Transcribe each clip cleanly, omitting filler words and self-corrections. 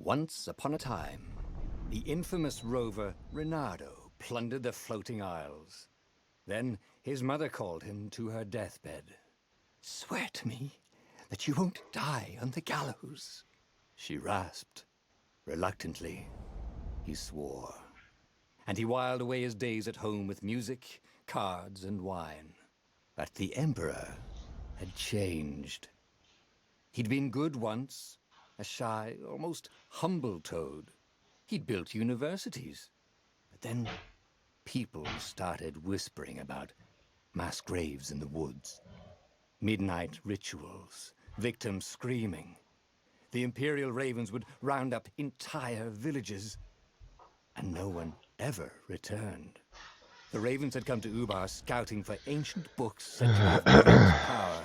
Once upon a time, the infamous rover Reynardo plundered the floating isles. Then his mother called him to her deathbed. "Swear to me that you won't die on the gallows," she rasped. Reluctantly, he swore. And he whiled away his days at home with music, cards, and wine. But the Emperor had changed. He'd been good once, a shy, almost humble toad. He'd built universities. But then people started whispering about mass graves in the woods, midnight rituals, victims screaming. The Imperial Ravens would round up entire villages, and no one ever returned. The Ravens had come to Ubar scouting for ancient books said to have great power.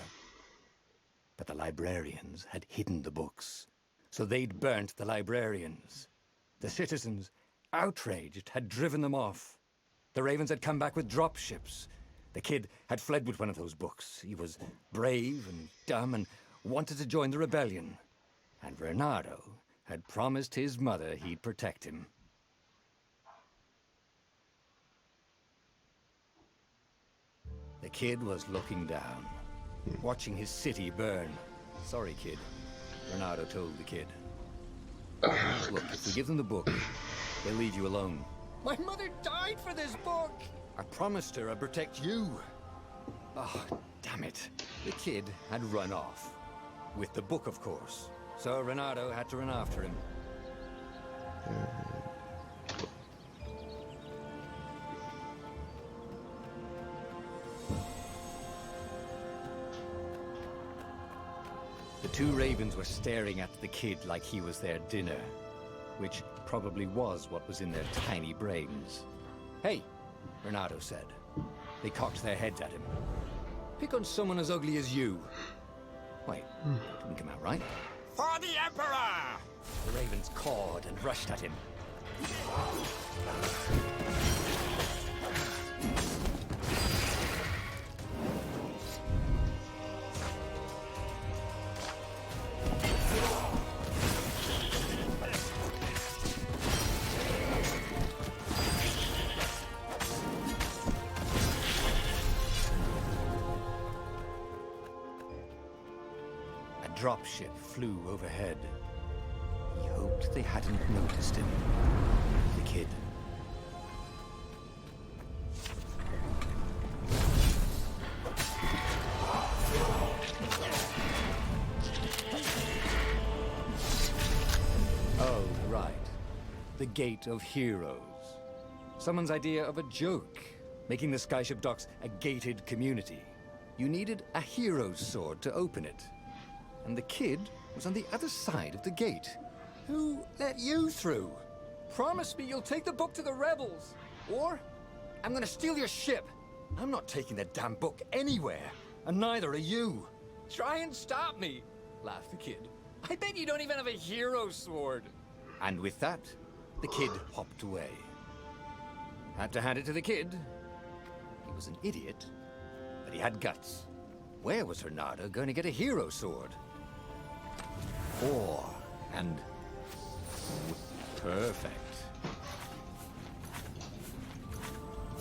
But the librarians had hidden the books, so they'd burnt the librarians. The citizens, outraged, had driven them off. The Ravens had come back with dropships. The kid had fled with one of those books. He was brave and dumb and wanted to join the rebellion. And Reynardo had promised his mother he'd protect him. The kid was looking down, watching his city burn. "Sorry, kid," Reynardo told the kid. "Look, if we give them the book, they'll leave you alone." "My mother died for this book!" "I promised her I'd protect you." "Oh, damn it." The kid had run off. With the book, of course. So Reynardo had to run after him. The two ravens were staring at the kid like he was their dinner, which probably was what was in their tiny brains. "Hey," Reynardo said. They cocked their heads at him. "Pick on someone as ugly as you." Wait, that didn't come out right. "For the Emperor!" The ravens cawed and rushed at him. Dropship flew overhead. He hoped they hadn't noticed him. The kid. Oh, right. The Gate of Heroes. Someone's idea of a joke, making the skyship docks a gated community. You needed a hero's sword to open it. And the kid was on the other side of the gate. "Who let you through? Promise me you'll take the book to the rebels, or I'm gonna steal your ship." "I'm not taking that damn book anywhere, and neither are you." "Try and stop me," laughed the kid. "I bet you don't even have a hero sword." And with that, the kid hopped away. Had to hand it to the kid. He was an idiot, but he had guts. Where was Reynardo going to get a hero sword? And perfect.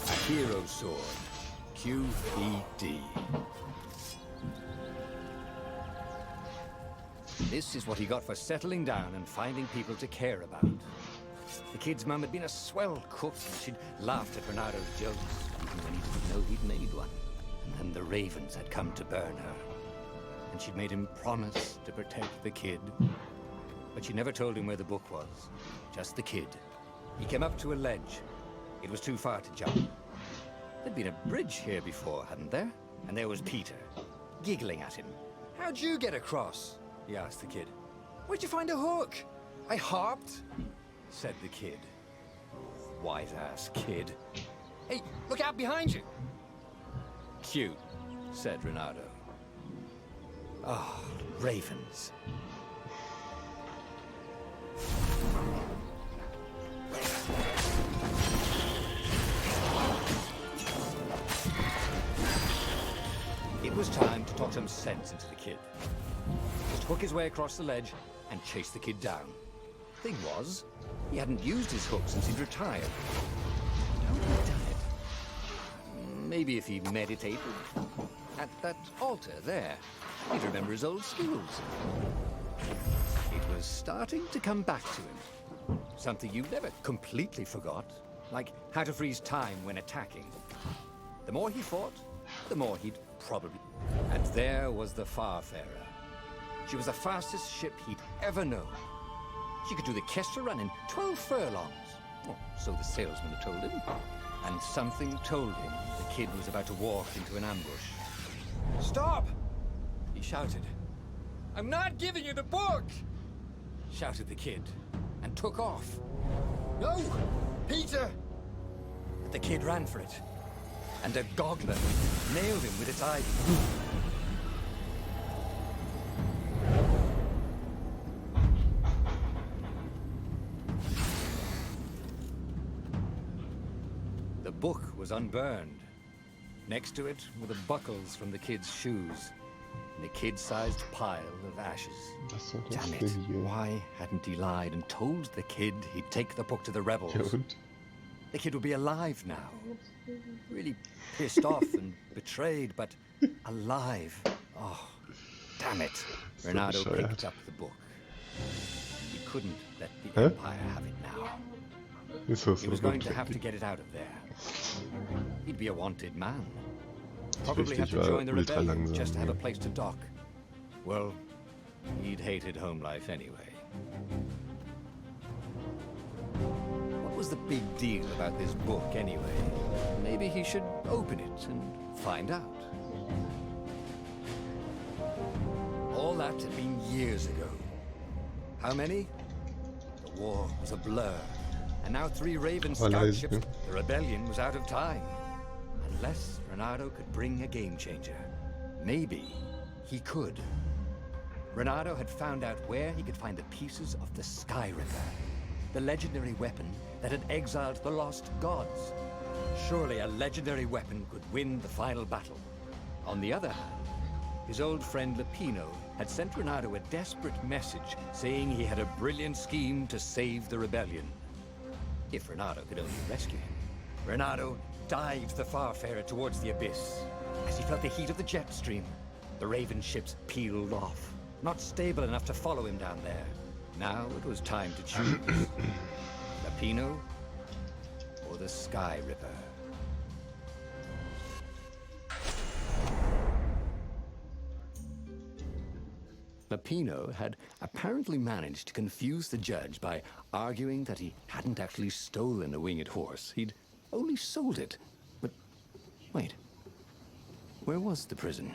A hero sword. QED. This is what he got for settling down and finding people to care about. The kid's mum had been a swell cook, and she'd laughed at Reynardo's jokes, even when he didn't know he'd made one. And then the ravens had come to burn her. And she'd made him promise to protect the kid. But she never told him where the book was. Just the kid. He came up to a ledge. It was too far to jump. There'd been a bridge here before, hadn't there? And there was Peter, giggling at him. "How'd you get across?" he asked the kid. "Where'd you find a hook?" "I hopped," said the kid. White-ass kid. "Hey, look out behind you!" "Cute," said Reynardo. Oh, ravens. It was time to talk some sense into the kid. Just hook his way across the ledge and chase the kid down. Thing was, he hadn't used his hook since he'd retired. How had he done it? Maybe if he meditated at that altar there, he'd remember his old skills. It was starting to come back to him. Something you never completely forgot, like how to freeze time when attacking. The more he fought, the more he'd probably... And there was the Farfarer. She was the fastest ship he'd ever known. She could do the Kester run in 12 furlongs. Oh, so the salesman had told him. And something told him the kid was about to walk into an ambush. "Stop!" he shouted. "I'm not giving you the book!" shouted the kid, and took off. "No! Peter!" But the kid ran for it, and a goggler nailed him with its ivy. The book was unburned. Next to it were the buckles from the kid's shoes, and a kid-sized pile of ashes. Damn it, why hadn't he lied and told the kid he'd take the book to the rebels? The kid would be alive now. Really pissed off and betrayed, but alive. Oh, damn it. Renato picked up the book. He couldn't let the Empire have it now. He was going to have to get it out of there. He'd be a wanted man. Probably have to join the rebellion just to have a place to dock. Well, he'd hated home life anyway. What was the big deal about this book anyway? Maybe he should open it and find out. All that had been years ago. How many? The war was a blur. And now 3 Raven scout ships. The rebellion was out of time. Unless Renato could bring a game changer. Maybe he could. Renato had found out where he could find the pieces of the Sky Ripper, the legendary weapon that had exiled the lost gods. Surely a legendary weapon could win the final battle. On the other hand, his old friend Lupino had sent Renato a desperate message saying he had a brilliant scheme to save the rebellion. If Renato could only rescue him. Renato dived the Farfarer towards the abyss. As he felt the heat of the jet stream, the Raven ships peeled off, not stable enough to follow him down there. Now it was time to choose. Lupino or the Sky Ripper. Lupino had apparently managed to confuse the judge by arguing that he hadn't actually stolen a winged horse. He'd only sold it. But wait, where was the prison?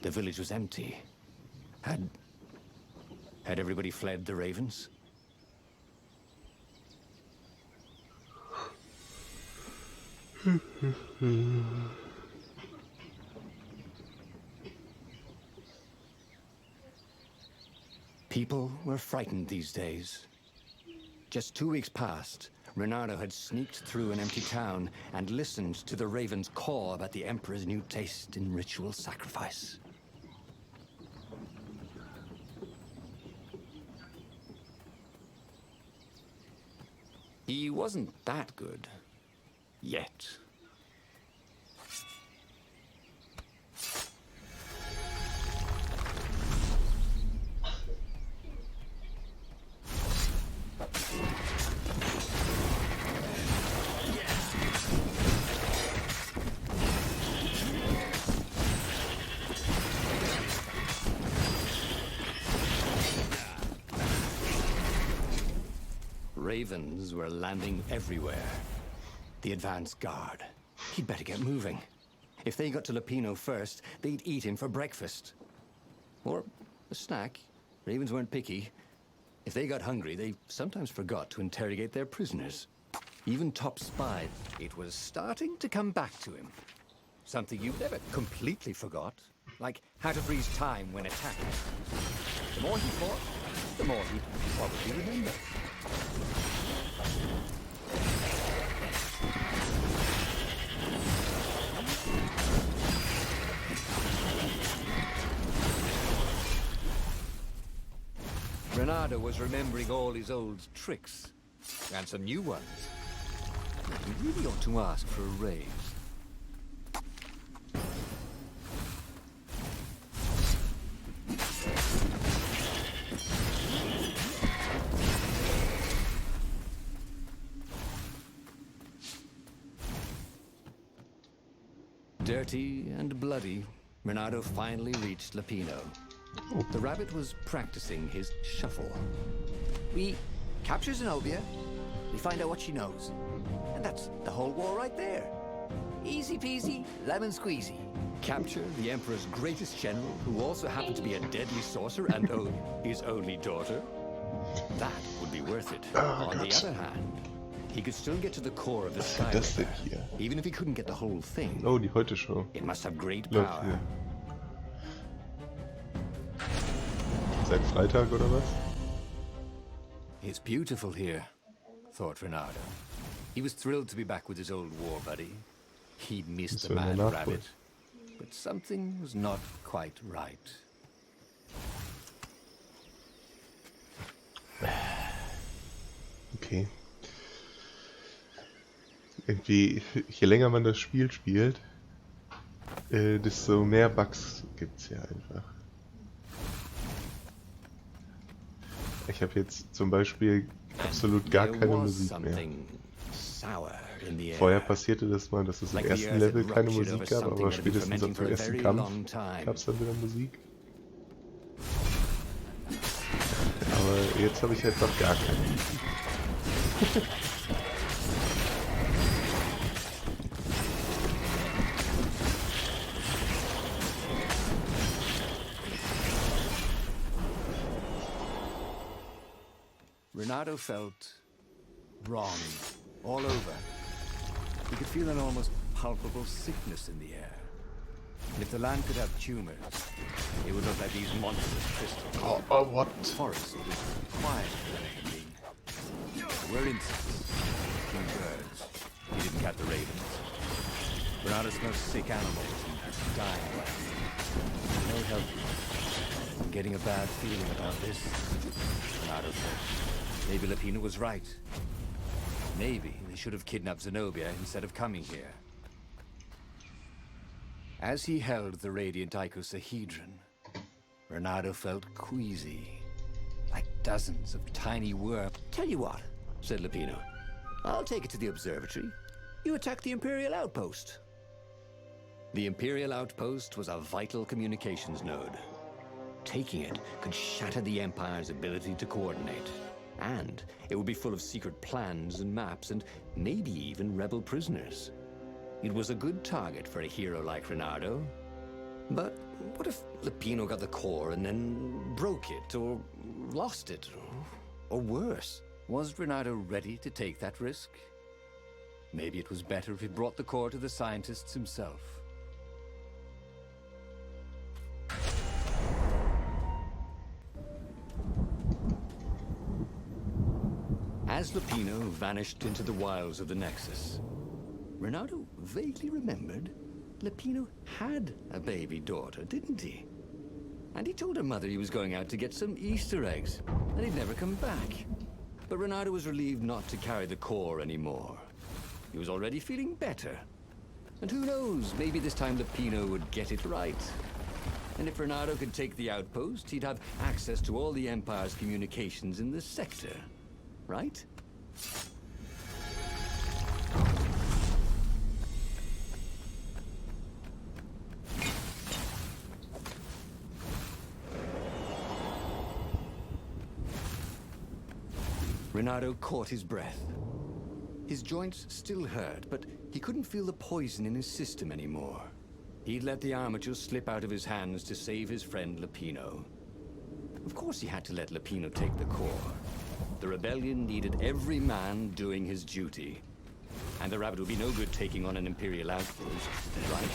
The village was empty. Had everybody fled the Ravens? People were frightened these days. Just 2 weeks past, Renato had sneaked through an empty town and listened to the Ravens caw about the Emperor's new taste in ritual sacrifice. He wasn't that good. Yet. Ravens were landing everywhere. The advance guard. He'd better get moving. If they got to Lupino first, they'd eat him for breakfast. Or a snack. Ravens weren't picky. If they got hungry, they sometimes forgot to interrogate their prisoners. Even top spies. It was starting to come back to him. Something you never completely forgot. Like how to freeze time when attacking. The more he fought, the more he'd probably remember. Reynardo was remembering all his old tricks, and some new ones. He really ought to ask for a raise. Dirty and bloody, Reynardo finally reached Lapino. Oh. The rabbit was practicing his shuffle. We capture Zenobia, we find out what she knows, and that's the whole war right there. Easy peasy, lemon squeezy. Capture the Emperor's greatest general, who also happened to be a deadly sorcerer and his only daughter? That would be worth it. On the other hand, he could still get to the core of the Was war das denn Skywalker, hier? even if he couldn't get the whole thing. Oh, die Heute-Show. It must have great Läuft power. hier. Seit Freitag oder was? It's beautiful here, thought Reynardo. He was thrilled to be back with his old war buddy. He'd missed the So mad danach rabbit, but something was not quite right. Okay. Irgendwie, je länger man das Spiel spielt, desto mehr Bugs gibt's hier einfach. Ich habe jetzt zum Beispiel absolut gar There keine was Musik mehr. something sour in the air. Vorher passierte das mal, dass es im Like the ersten earth had Level keine ruptured Musik over gab, something aber that had been spätestens ab fermenting for dem a ersten very Kampf long time. gab es dann wieder Musik. Aber jetzt habe ich einfach gar keine. Reynardo felt wrong all over. He could feel an almost palpable sickness in the air. And if the land could have tumors, it would look like these monstrous crystals. Oh, what? The forest was quieter than it had been. There were insects, few birds. He didn't count the ravens. Reynardo smelled sick animals and dying land. No help. I'm getting a bad feeling about this, Reynardo said. Maybe Lapino was right. Maybe they should have kidnapped Zenobia instead of coming here. As he held the radiant icosahedron, Reynardo felt queasy, like dozens of tiny worms. Tell you what, said Lapino. I'll take it to the observatory. You attack the Imperial outpost. The Imperial outpost was a vital communications node. Taking it could shatter the Empire's ability to coordinate. And it would be full of secret plans and maps and maybe even rebel prisoners. It was a good target for a hero like Reynardo. But what if Lapino got the core and then broke it or lost it? Or worse, was Reynardo ready to take that risk? Maybe it was better if he brought the core to the scientists himself. As Lapino vanished into the wilds of the Nexus, Reynardo vaguely remembered Lapino had a baby daughter, didn't he? And he told her mother he was going out to get some Easter eggs, and he'd never come back. But Reynardo was relieved not to carry the core anymore. He was already feeling better. And who knows, maybe this time Lapino would get it right. And if Reynardo could take the outpost, he'd have access to all the Empire's communications in the sector. Right? Reynardo caught his breath. His joints still hurt, but he couldn't feel the poison in his system anymore. He'd let the armature slip out of his hands to save his friend Lapino. Of course he had to let Lapino take the core. The rebellion needed every man doing his duty. And the rabbit would be no good taking on an Imperial outpost, right?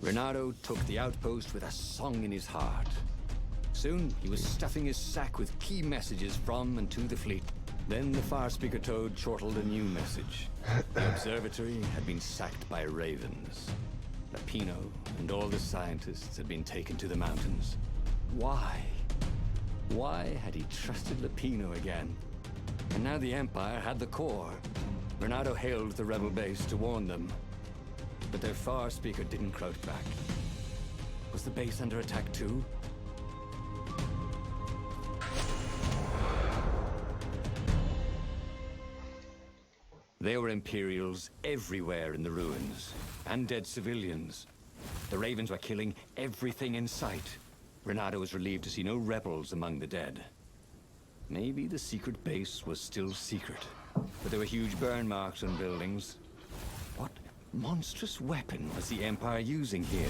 Reynardo took the outpost with a song in his heart. Soon, he was stuffing his sack with key messages from and to the fleet. Then the far speaker toad chortled a new message. The observatory had been sacked by ravens. Lapino and all the scientists had been taken to the mountains. Why? Why had he trusted Lapino again? And now the Empire had the core. Reynardo hailed the rebel base to warn them. But their far speaker didn't croak back. Was the base under attack too? There were Imperials everywhere in the ruins, and dead civilians. The Ravens were killing everything in sight. Reynardo was relieved to see no rebels among the dead. Maybe the secret base was still secret, but there were huge burn marks on buildings. What monstrous weapon was the Empire using here?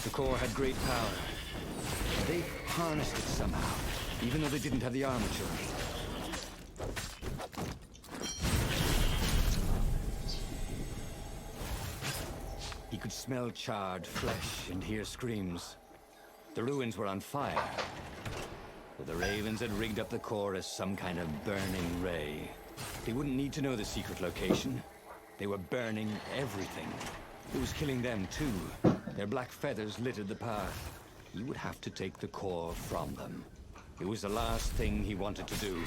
The core had great power. They harnessed it somehow, even though they didn't have the armature. He could smell charred flesh and hear screams. The ruins were on fire. But the Ravens had rigged up the core as some kind of burning ray. They wouldn't need to know the secret location. They were burning everything. It was killing them too. Their black feathers littered the path. He would have to take the core from them. It was the last thing he wanted to do.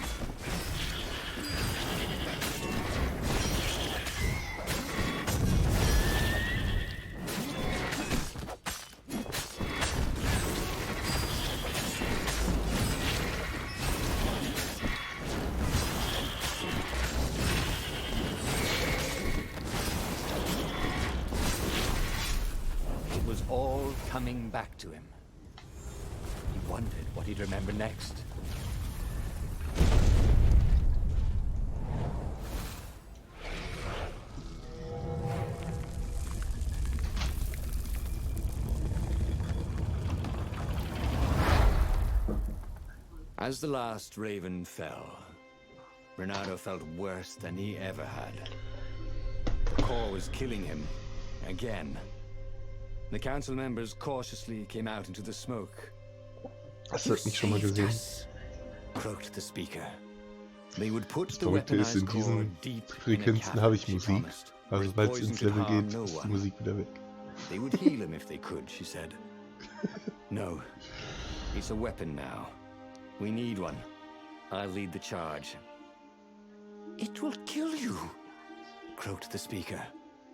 All coming back to him. He wondered what he'd remember next. As the last Raven fell, Reynardo felt worse than he ever had. The core was killing him again. The council members cautiously came out into the smoke. Hast du das nicht schon mal gesehen? Croaked the speaker. They would put Das the Verrückte ist, in weaponized core diesen deep in a Frequenzen habe ich cavern, she Musik. promised, Also where sobald es poison ins could Level harm geht, no ist die one. Musik wieder weg. They would heal him if they could, she said. No. It's a weapon now. We need one. I'll lead the charge. It will kill you, croaked the speaker.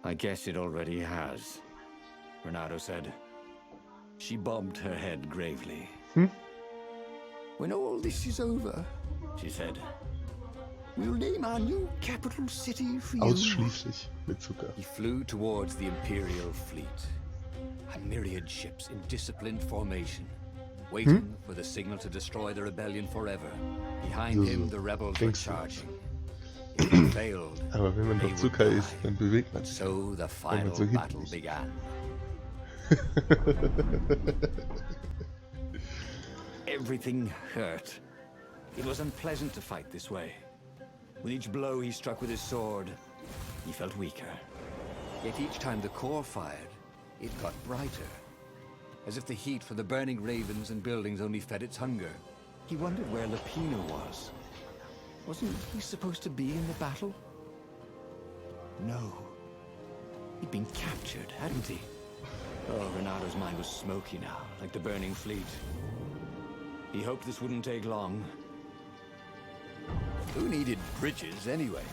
I guess it already has, Reynardo said. She bobbed her head gravely. When all this is over, she said, we'll name our new capital city for you. Ausschließlich mit Zucker. He flew towards the Imperial fleet. A myriad ships in disciplined formation, waiting for the signal to destroy the rebellion forever. Behind him, the rebels were charging. If he failed, Aber wenn man they doch would Zucker die. isst, dann bewegt man But sich. so the final so battle hippie. began. Everything hurt. It was unpleasant to fight this way. With each blow he struck with his sword, he felt weaker. Yet each time the core fired, it got brighter. As if the heat from the burning ravens and buildings only fed its hunger. He wondered where Lapino was. Wasn't he supposed to be in the battle? No. He'd been captured, hadn't he? Oh, Reynardo's mind was smoky now, like the burning fleet. He hoped this wouldn't take long. Who needed bridges, anyway?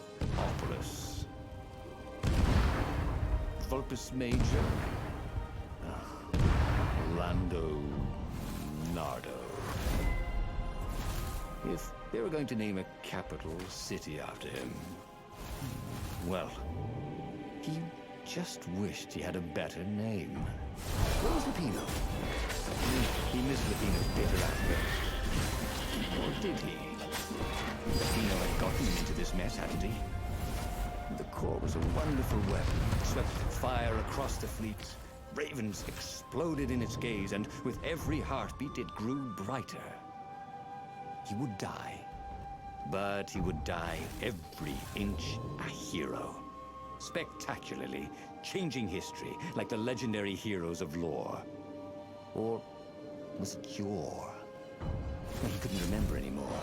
Reynardo-opolis. Vulpus Major. Orlando Nardo. If they were going to name a capital city after him, well, he just wished he had a better name. Where was Lapino? He missed Lapino's bitter aspect. Or did he? Latino had gotten him into this mess, hadn't he? The core was a wonderful weapon. It swept fire across the fleet. Ravens exploded in its gaze, and with every heartbeat it grew brighter. He would die. But he would die every inch a hero. Spectacularly, changing history like the legendary heroes of lore. Or was it yore? He couldn't remember anymore.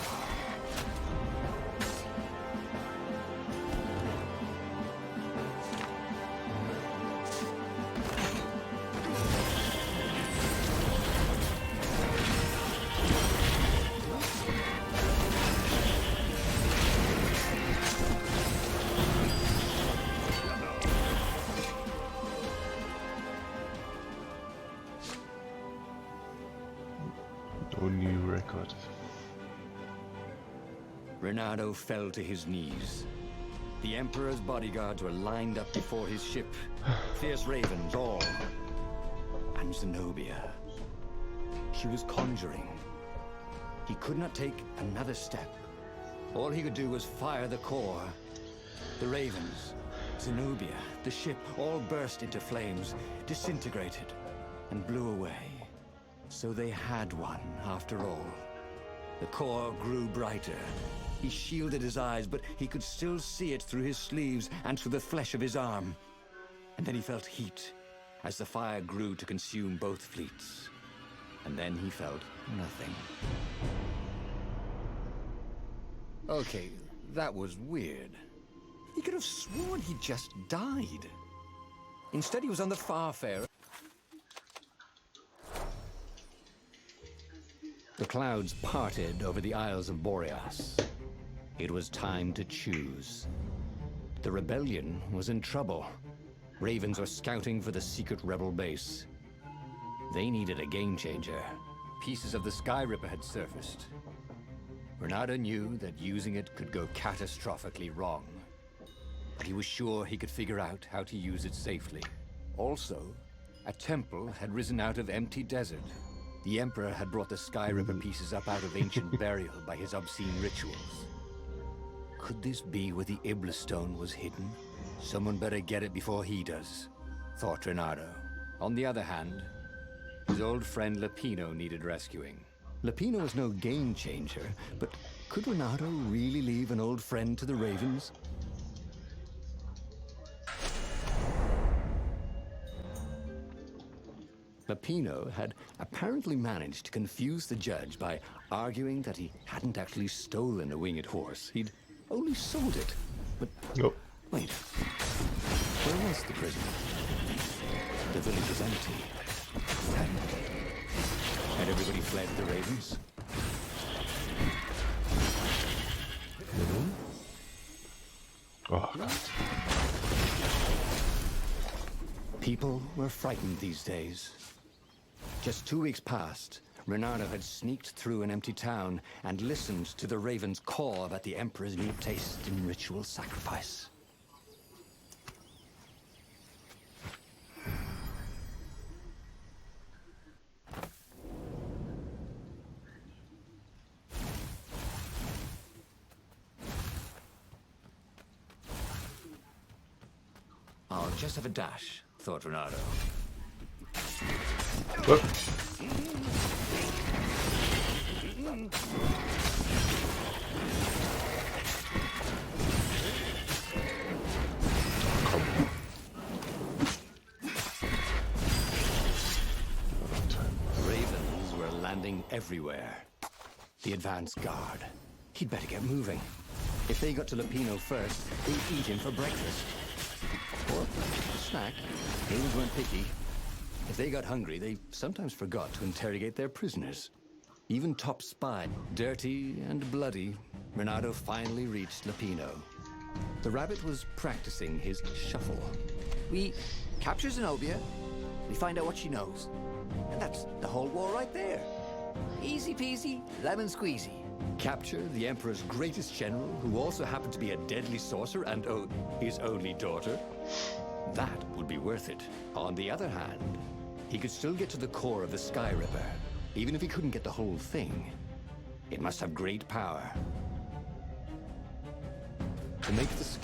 No new record. Reynardo fell to his knees. The Emperor's bodyguards were lined up before his ship. Fierce ravens, all. And Zenobia. She was conjuring. He could not take another step. All he could do was fire the core. The ravens, Zenobia, the ship, all burst into flames, disintegrated, and blew away. So they had one, after all. The core grew brighter. He shielded his eyes, but he could still see it through his sleeves and through the flesh of his arm. And then he felt heat, as the fire grew to consume both fleets. And then he felt nothing. Okay, that was weird. He could have sworn he just died. Instead, he was on the Farfarer. The clouds parted over the Isles of Boreas. It was time to choose. The rebellion was in trouble. Ravens were scouting for the secret rebel base. They needed a game changer. Pieces of the Sky Ripper had surfaced. Reynardo knew that using it could go catastrophically wrong. But he was sure he could figure out how to use it safely. Also, a temple had risen out of empty desert. The Emperor had brought the Sky Ripper pieces up out of ancient burial by his obscene rituals. Could this be where the Iblis stone was hidden? Someone better get it before he does, thought Reynardo. On the other hand, his old friend Lapino needed rescuing. Lapino was no game changer, but could Reynardo really leave an old friend to the Ravens? Lapino had apparently managed to confuse the judge by arguing that he hadn't actually stolen a winged horse. He'd only sold it. But Nope. wait, where was the prison? The village was empty. Had everybody fled the Ravens? Oh, God. People were frightened these days. Just 2 weeks past, Reynardo had sneaked through an empty town and listened to the Ravens call about the Emperor's new taste in ritual sacrifice. I'll just have a dash, thought Reynardo. What? Ravens were landing everywhere. The advance guard. He'd better get moving. If they got to Lapino first, they'd eat him for breakfast. Or a snack. Ravens weren't picky. If they got hungry, they sometimes forgot to interrogate their prisoners. Even top spy, dirty and bloody, Reynardo finally reached Lapino. The rabbit was practicing his shuffle. We capture Zenobia, we find out what she knows. And that's the whole war right there. Easy peasy, lemon squeezy. Capture the Emperor's greatest general, who also happened to be a deadly sorcerer and his only daughter? That would be worth it. On the other hand, he could still get to the core of the Sky Ripper, even if he couldn't get the whole thing. It must have great power. To make this...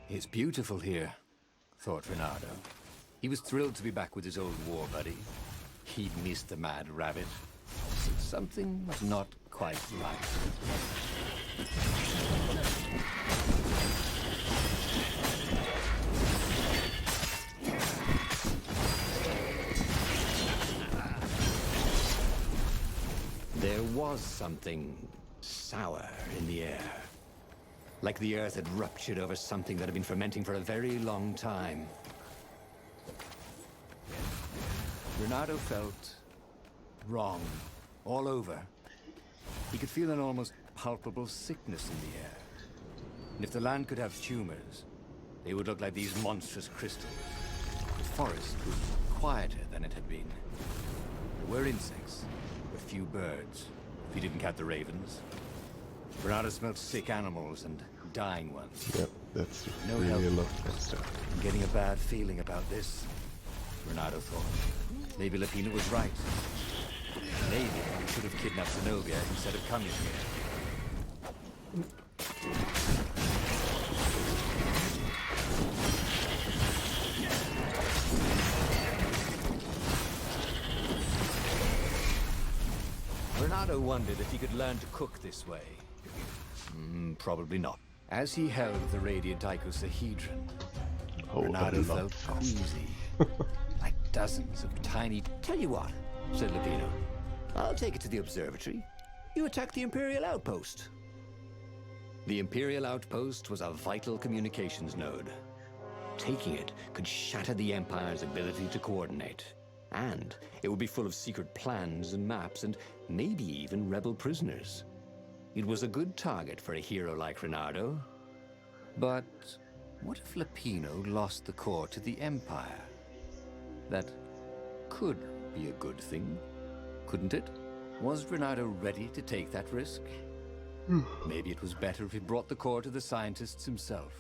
It's beautiful here, thought Reynardo. He was thrilled to be back with his old war buddy. He'd missed the mad rabbit. But something was not quite right. There was something sour in the air. Like the earth had ruptured over something that had been fermenting for a very long time. Reynardo felt wrong all over. He could feel an almost palpable sickness in the air. And if the land could have tumors, they would look like these monstrous crystals. The forest was quieter than it had been. There were insects, but few birds, if you didn't count the ravens. Reynardo smelled sick animals and dying ones. Yep, that's No really help. a lot of stuff. I'm getting a bad feeling about this, Reynardo thought. Maybe Lapina was right. Maybe he should have kidnapped Zenobia instead of coming here. Reynardo wondered if he could learn to cook this way. Probably not. As he held the radiant icosahedron, Oh, Reynardo a lot felt faster. queasy, like dozens of tiny... Tell you what, said Lapino. I'll take it to the observatory. You attack the Imperial outpost. The Imperial outpost was a vital communications node. Taking it could shatter the Empire's ability to coordinate. And it would be full of secret plans and maps and maybe even rebel prisoners. It was a good target for a hero like Reynardo. But what if Lapino lost the core to the Empire? That could be a good thing, couldn't it? Was Reynardo ready to take that risk? Maybe it was better if he brought the core to the scientists himself.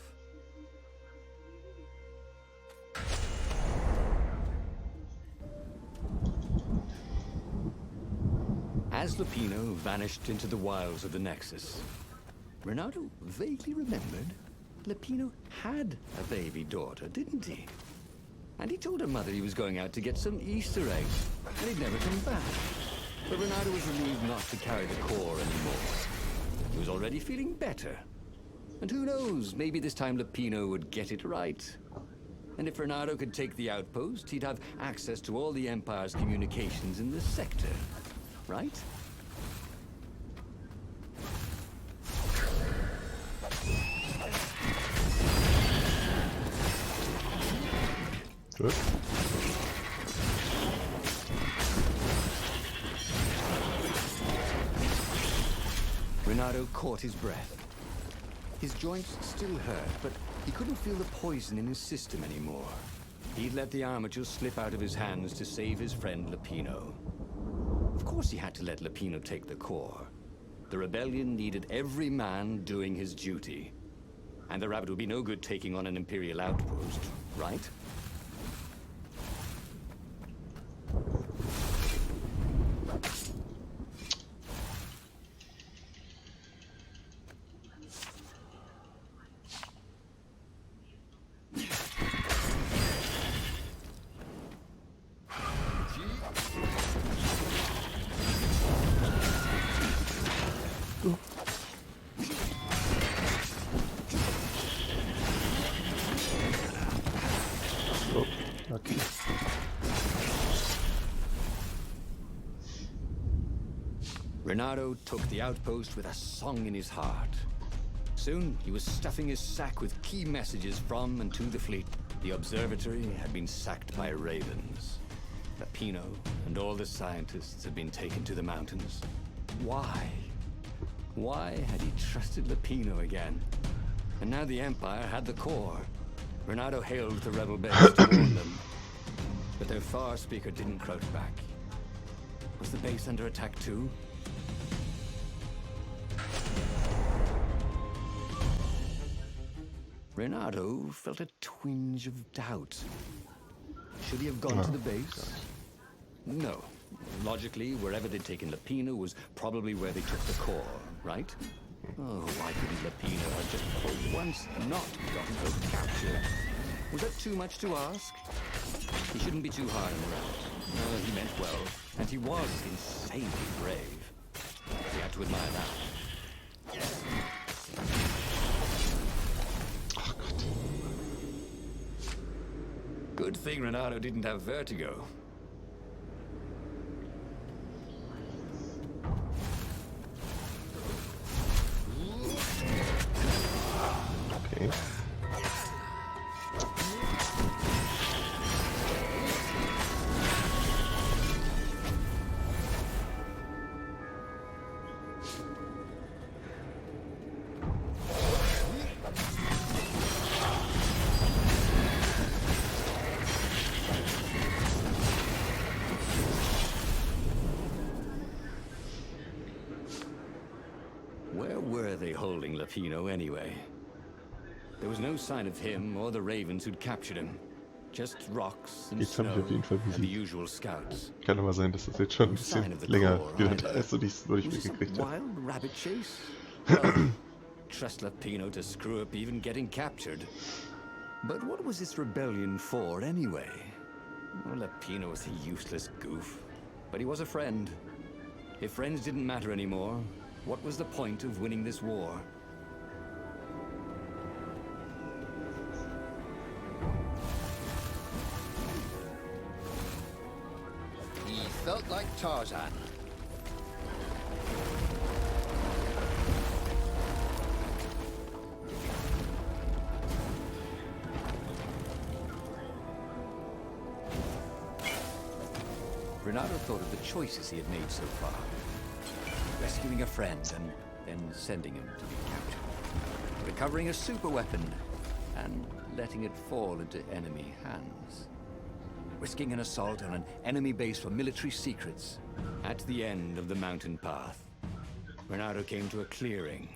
As Lapino vanished into the wilds of the Nexus, Reynardo vaguely remembered Lapino had a baby daughter, didn't he? And he told her mother he was going out to get some Easter eggs, and he'd never come back. But Reynardo was relieved not to carry the core anymore. He was already feeling better. And who knows, maybe this time Lapino would get it right. And if Reynardo could take the outpost, he'd have access to all the Empire's communications in the sector. Right? Good. Reynardo caught his breath. His joints still hurt, but he couldn't feel the poison in his system anymore. He'd let the armature slip out of his hands to save his friend Lapino. Of course he had to let Lapino take the core. The rebellion needed every man doing his duty. And the rabbit would be no good taking on an Imperial outpost, right? Oh, lucky. Reynardo took the outpost with a song in his heart. Soon, he was stuffing his sack with key messages from and to the fleet. The observatory had been sacked by ravens. Lapino and all the scientists had been taken to the mountains. Why? Why had he trusted Lapino again? And now the Empire had the core. Reynardo hailed the rebel base to warn them. But their far speaker didn't crouch back. Was the base under attack too? Reynardo felt a twinge of doubt. Should he have gone to the base? No, Logically, wherever they'd taken Lapino was probably where they took the core, right? Oh, why couldn't Lapino have just for once not gotten so captured? Was that too much to ask? He shouldn't be too hard on the rabbit. No, he meant well, and he was insanely brave. We had to admire that. Ach Gott. Good thing Renato didn't have vertigo. Okay. Where were they holding Lapino anyway? There was no sign of him or the ravens who'd captured him. Just rocks and Jetzt habe ich snow auf jeden Fall and the besiegt. usual scouts. Kann aber sein, dass das jetzt schon ein No sign bisschen of the länger core wieder either. da ist und ich es noch nicht Was this a mitgekriegt habe. wild rabbit chase? Well, trust Lapino to screw up even getting captured. But what was this rebellion for anyway? Well, Lapino was a useless goof, but he was a friend. If friends didn't matter anymore, what was the point of winning this war? He felt like Tarzan. Renato thought of the choices he had made so far. Rescuing a friend and then sending him to be captured. Recovering a super weapon and letting it fall into enemy hands. Risking an assault on an enemy base for military secrets. At the end of the mountain path, Renato came to a clearing.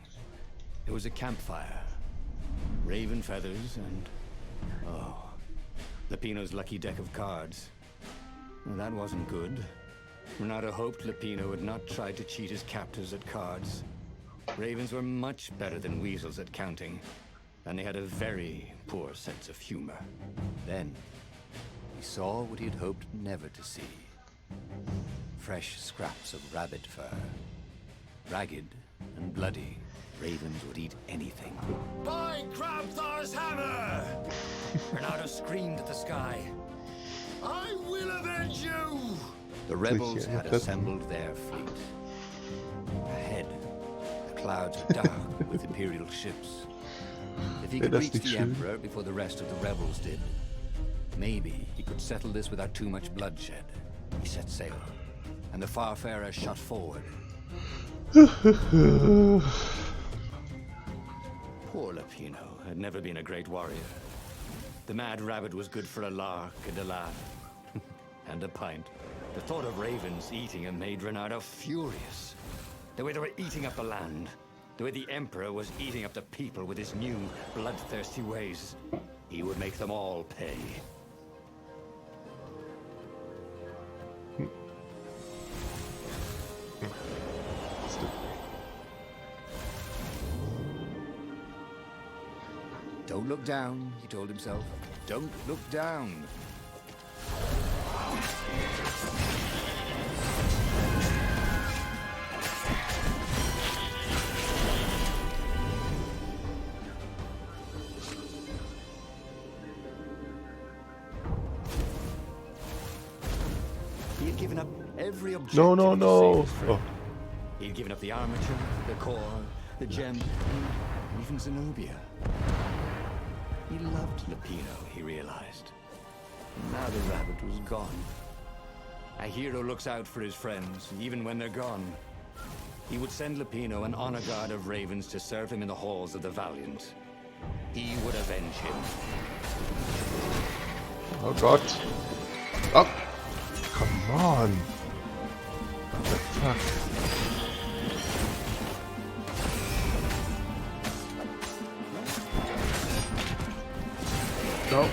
There was a campfire, raven feathers, and Lapino's lucky deck of cards. Well, that wasn't good. Renato hoped Lapino had not tried to cheat his captors at cards. Ravens were much better than weasels at counting, and they had a very poor sense of humor. Then, he saw what he had hoped never to see. Fresh scraps of rabbit fur. Ragged and bloody, ravens would eat anything. By Crabthar's hammer! Renato screamed at the sky. I will avenge you! The rebels had assembled their fleet. Ahead, the clouds were dark with Imperial ships. If he could reach the Emperor before the rest of the rebels did, maybe he could settle this without too much bloodshed. He set sail, and the Farfarer shot forward. Poor Lapino had never been a great warrior. The mad rabbit was good for a lark and a laugh. And a pint. The thought of ravens eating him made Renato furious. The way they were eating up the land. The way the Emperor was eating up the people with his new, bloodthirsty ways. He would make them all pay. Don't look down, he told himself. Don't look down. He had given up every objective. No. to save his friend. Oh. He had given up the armature, the core, the gem, and even Zenobia. He loved Lapino, he realized. And now the rabbit was gone. A hero looks out for his friends, even when they're gone. He would send Lapino an honor guard of ravens to serve him in the halls of the Valiant. He would avenge him. Oh Gott. Oh. Come on. What the fuck? No.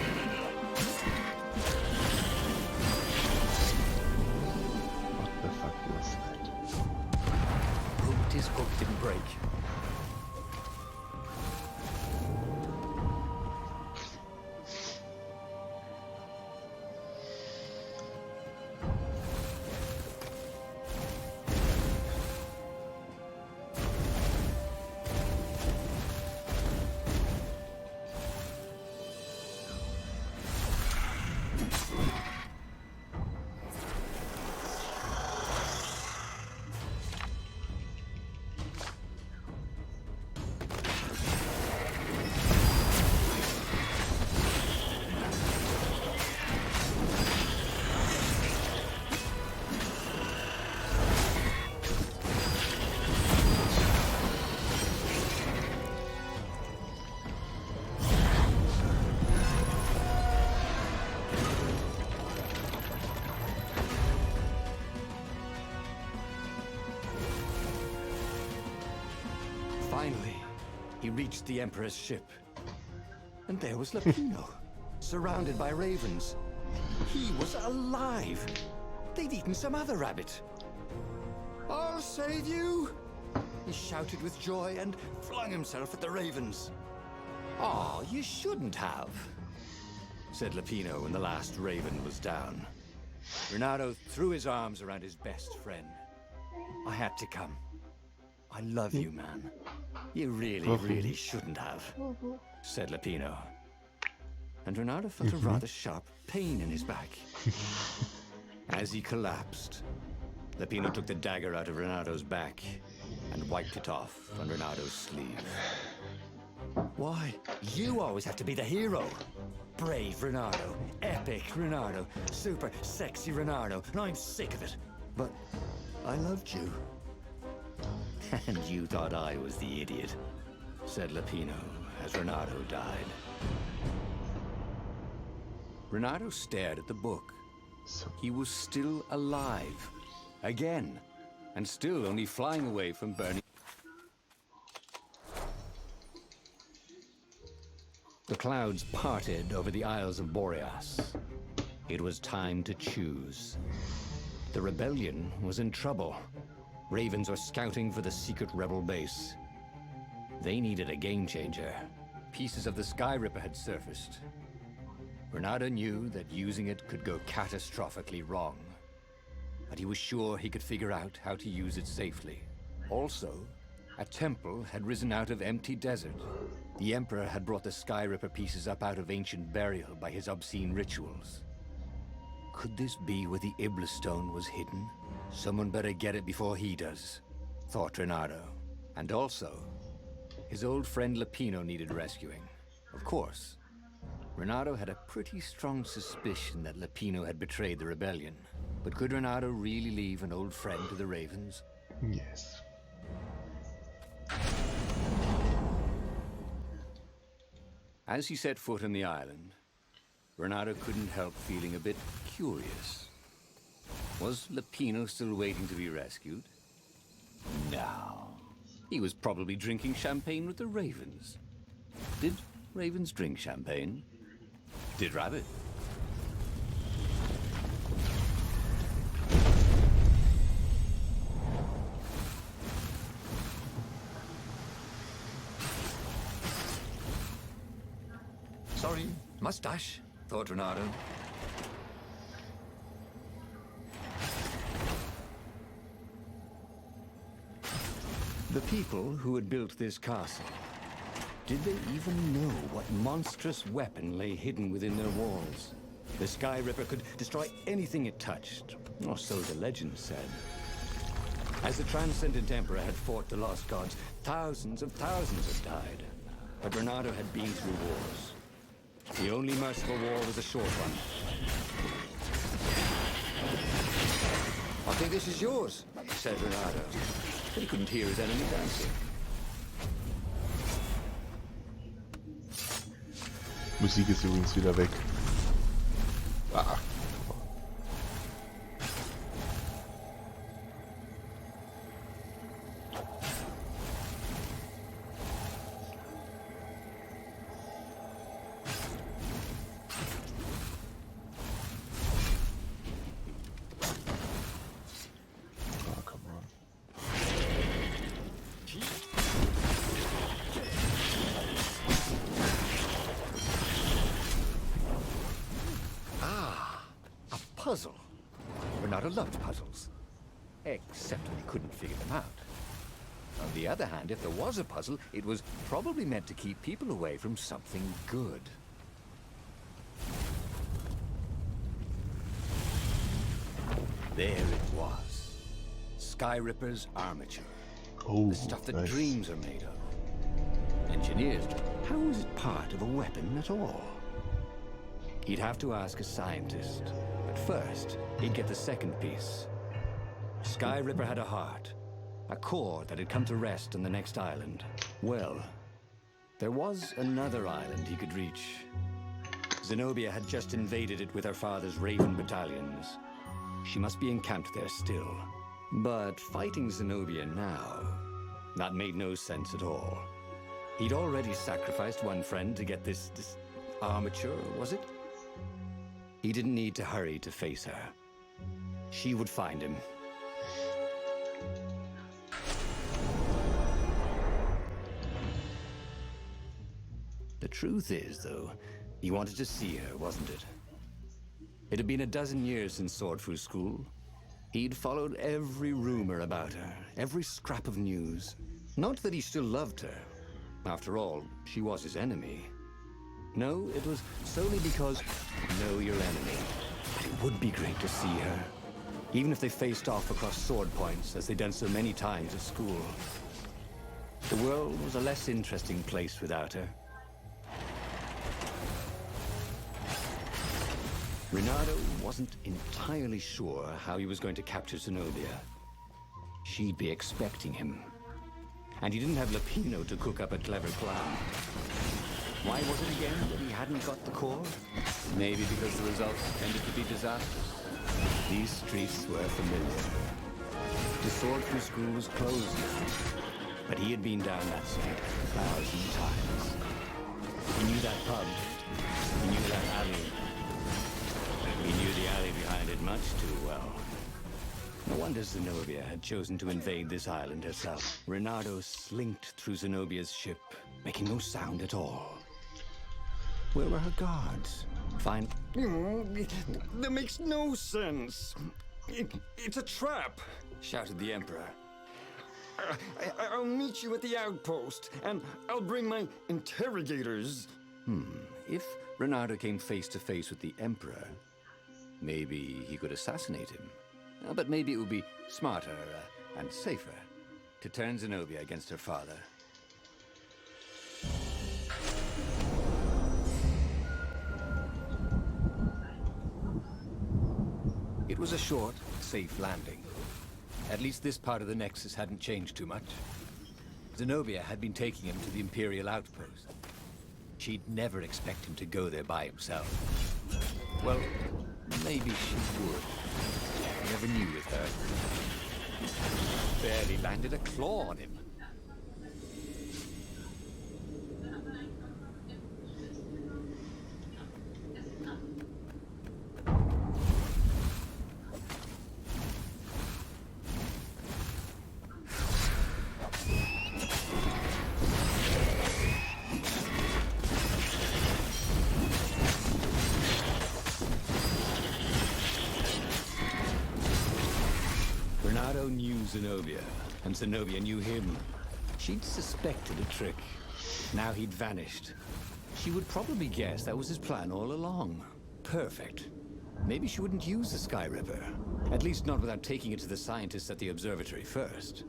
Finally, he reached the Emperor's ship. And there was Lapino, surrounded by ravens. He was alive. They'd eaten some other rabbit. "I'll save you!" he shouted with joy and flung himself at the ravens. "Oh, you shouldn't have," said Lapino when the last raven was down. Renato threw his arms around his best friend. "I had to come. I love you, man. You really shouldn't have," said Lapino. And Renato felt a rather sharp pain in his back. As he collapsed, Lapino took the dagger out of Renato's back and wiped it off on Renato's sleeve. "Why, you always have to be the hero. Brave Renato, epic Renato, super sexy Renato, and I'm sick of it. But I loved you." "And you thought I was the idiot," said Lapino as Renato died. Renato stared at the book. He was still alive. Again. And still only flying away from burning. The clouds parted over the Isles of Boreas. It was time to choose. The rebellion was in trouble. Ravens were scouting for the secret rebel base. They needed a game changer. Pieces of the Sky Ripper had surfaced. Renato knew that using it could go catastrophically wrong, but he was sure he could figure out how to use it safely. Also, a temple had risen out of empty desert. The Emperor had brought the Sky Ripper pieces up out of ancient burial by his obscene rituals. Could this be where the Iblis stone was hidden? Someone better get it before he does, thought Renato. And also, his old friend Lapino needed rescuing. Of course, Renato had a pretty strong suspicion that Lapino had betrayed the rebellion. But could Renato really leave an old friend to the ravens? Yes. As he set foot on the island, Renato couldn't help feeling a bit curious. Was Lapino still waiting to be rescued? No. He was probably drinking champagne with the ravens. Did ravens drink champagne? Did rabbit? Sorry, mustache, thought Renato. The people who had built this castle, did they even know what monstrous weapon lay hidden within their walls? The Sky Ripper could destroy anything it touched, or so the legend said. As the Transcendent Emperor had fought the lost gods, thousands of thousands had died. But Renato had been through wars. The only merciful war was a short one. "I think this is yours," said Renato. But he couldn't hear his enemy dancing. Musik ist übrigens wieder weg. Ah. Oh, come on. Puzzle. Renato loved puzzles. Except when he couldn't figure them out. On the other hand, if there was a puzzle, it was probably meant to keep people away from something good. There it was. Sky Ripper's armature. Oh, The stuff that nice. dreams are made of. Engineers, how is it part of a weapon at all? He'd have to ask a scientist. But first, he'd get the second piece. Sky Ripper had a heart. A core that had come to rest on the next island. Well, there was another island he could reach. Zenobia had just invaded it with her father's Raven battalions. She must be encamped there still. But fighting Zenobia now That made no sense at all. He'd already sacrificed one friend to get this armature, was it? He didn't need to hurry to face her. She would find him. The truth is, though, he wanted to see her, wasn't it? It had been a dozen years since Swordfu School. He'd followed every rumor about her, every scrap of news. Not that he still loved her. After all, she was his enemy. No, it was solely because know your enemy. But it would be great to see her, even if they faced off across sword points, as they'd done so many times at school. The world was a less interesting place without her. Reynardo wasn't entirely sure how he was going to capture Zenobia. She'd be expecting him. And he didn't have Lapino to cook up a clever plan. Why was it again that he hadn't got the core? Maybe because the results tended to be disastrous. These streets were familiar. The Swordfu School was closed now, but he had been down that street 1,000 times. He knew that pub. He knew that alley. He knew the alley behind it much too well. No wonder Zenobia had chosen to invade this island herself. Reynardo slinked through Zenobia's ship, making no sound at all. Where were her guards? Fine. That makes no sense. It's a trap, shouted the Emperor. I'll meet you at the outpost, and I'll bring my interrogators. If Reynardo came face to face with the Emperor, maybe he could assassinate him. But maybe it would be smarter and safer to turn Zenobia against her father. It was a short, safe landing. At least this part of the Nexus hadn't changed too much. Zenobia had been taking him to the Imperial outpost. She'd never expect him to go there by himself. Well, maybe she would. You never knew with her. Barely landed a claw on him. Reynardo knew Zenobia, and Zenobia knew him. She'd suspected a trick. Now he'd vanished. She would probably guess that was his plan all along. Perfect. Maybe she wouldn't use the Sky River. At least not without taking it to the scientists at the observatory first.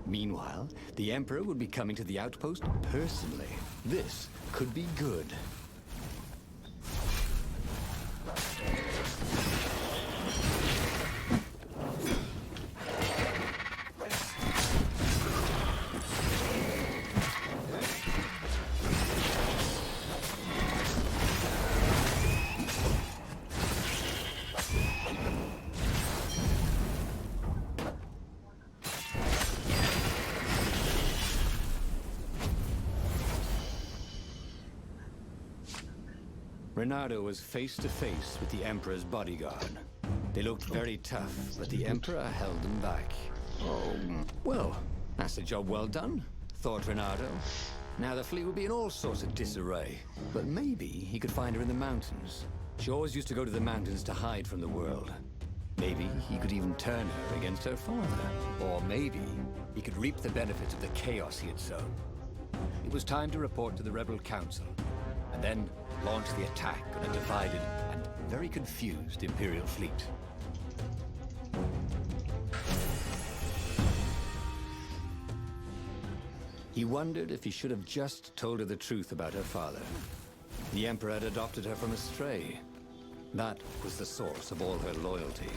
Meanwhile, the Emperor would be coming to the outpost personally. This could be good. Reynardo was face to face with the Emperor's bodyguard. They looked very tough, but the Emperor held them back. Oh, well, that's a job well done, thought Reynardo. Now the fleet would be in all sorts of disarray. But maybe he could find her in the mountains. She always used to go to the mountains to hide from the world. Maybe he could even turn her against her father. Or maybe he could reap the benefits of the chaos he had sown. It was time to report to the Rebel Council, and then launch the attack on a divided and very confused Imperial fleet. He wondered if he should have just told her the truth about her father. The Emperor had adopted her from a stray. That was the source of all her loyalty.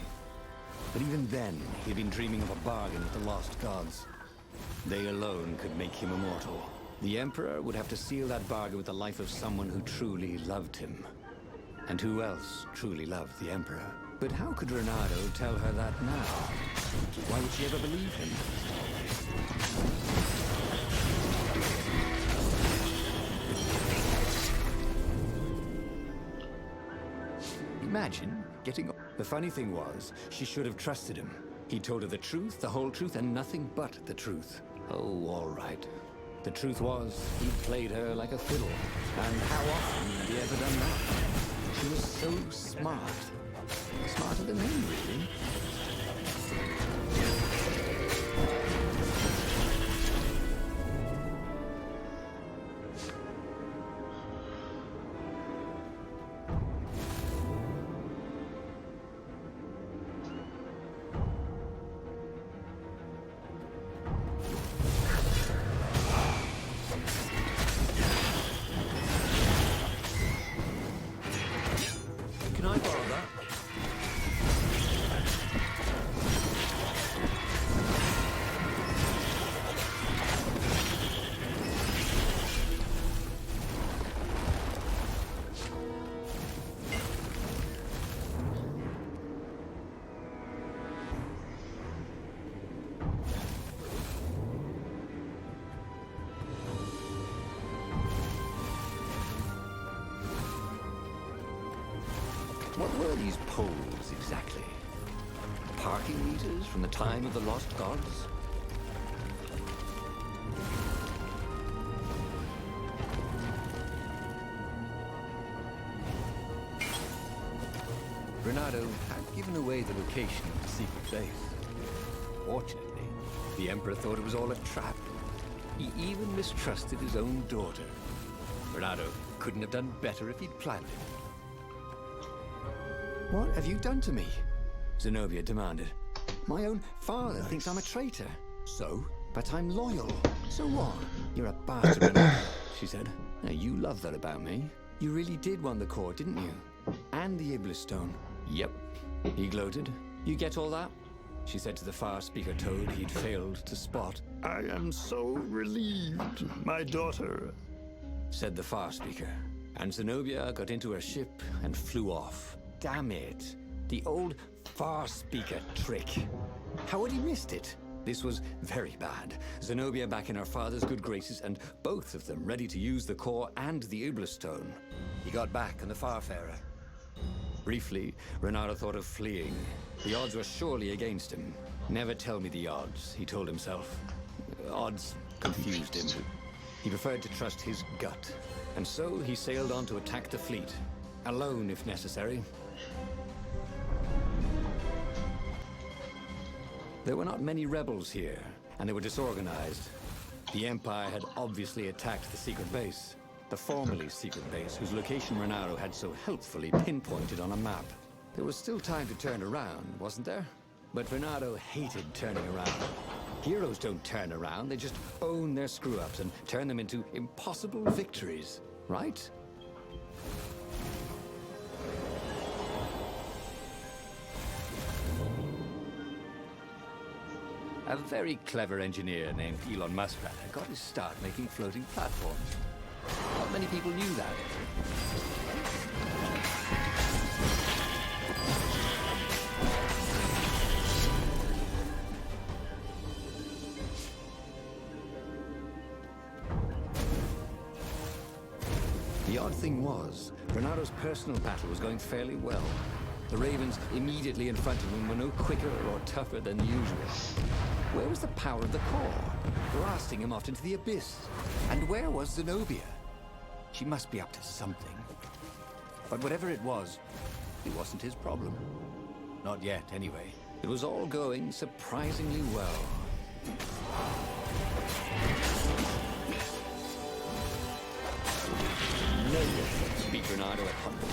But even then, he'd been dreaming of a bargain with the lost gods. They alone could make him immortal. The Emperor would have to seal that bargain with the life of someone who truly loved him. And who else truly loved the Emperor? But how could Reynardo tell her that now? Why would she ever believe him? Imagine getting... The funny thing was, she should have trusted him. He told her the truth, the whole truth, and nothing but the truth. Oh, all right. The truth was, he played her like a fiddle. And how often had he ever done that? She was so smart. Smarter than him, really. Can I borrow that? What were these poles, exactly? Parking meters from the time of the lost gods? Renato had given away the location of the secret base. Fortunately, the Emperor thought it was all a trap. He even mistrusted his own daughter. Renato couldn't have done better if he'd planned it. What have you done to me? Zenobia demanded. My own father thinks I'm a traitor. So? But I'm loyal. So what? You're a bastard, Renato, she said. Now, you love that about me. You really did want the core, didn't you? And the Iblis stone. Yep. He gloated. You get all that? She said to the far speaker toad he'd failed to spot. I am so relieved, my daughter. Said the far speaker. And Zenobia got into her ship and flew off. Damn it. The old far speaker trick. How had he missed it? This was very bad. Zenobia back in her father's good graces, and both of them ready to use the core and the Iblis stone. He got back on the Farfarer. Briefly, Renato thought of fleeing. The odds were surely against him. Never tell me the odds, he told himself. Odds confused him. He preferred to trust his gut. And so he sailed on to attack the fleet. Alone, if necessary. There were not many rebels here, and they were disorganized. The Empire had obviously attacked the secret base. The formerly secret base, whose location Renato had so helpfully pinpointed on a map. There was still time to turn around, wasn't there? But Renato hated turning around. Heroes don't turn around, they just own their screw-ups and turn them into impossible victories, right? A very clever engineer named Elon Muskrat got his start making floating platforms. Not many people knew that. The odd thing was, Renato's personal battle was going fairly well. The Ravens immediately in front of him were no quicker or tougher than usual. Where was the power of the core, blasting him off into the abyss? And where was Zenobia? She must be up to something. But whatever it was, it wasn't his problem. Not yet, anyway. It was all going surprisingly well. No one beat Renato at Humble.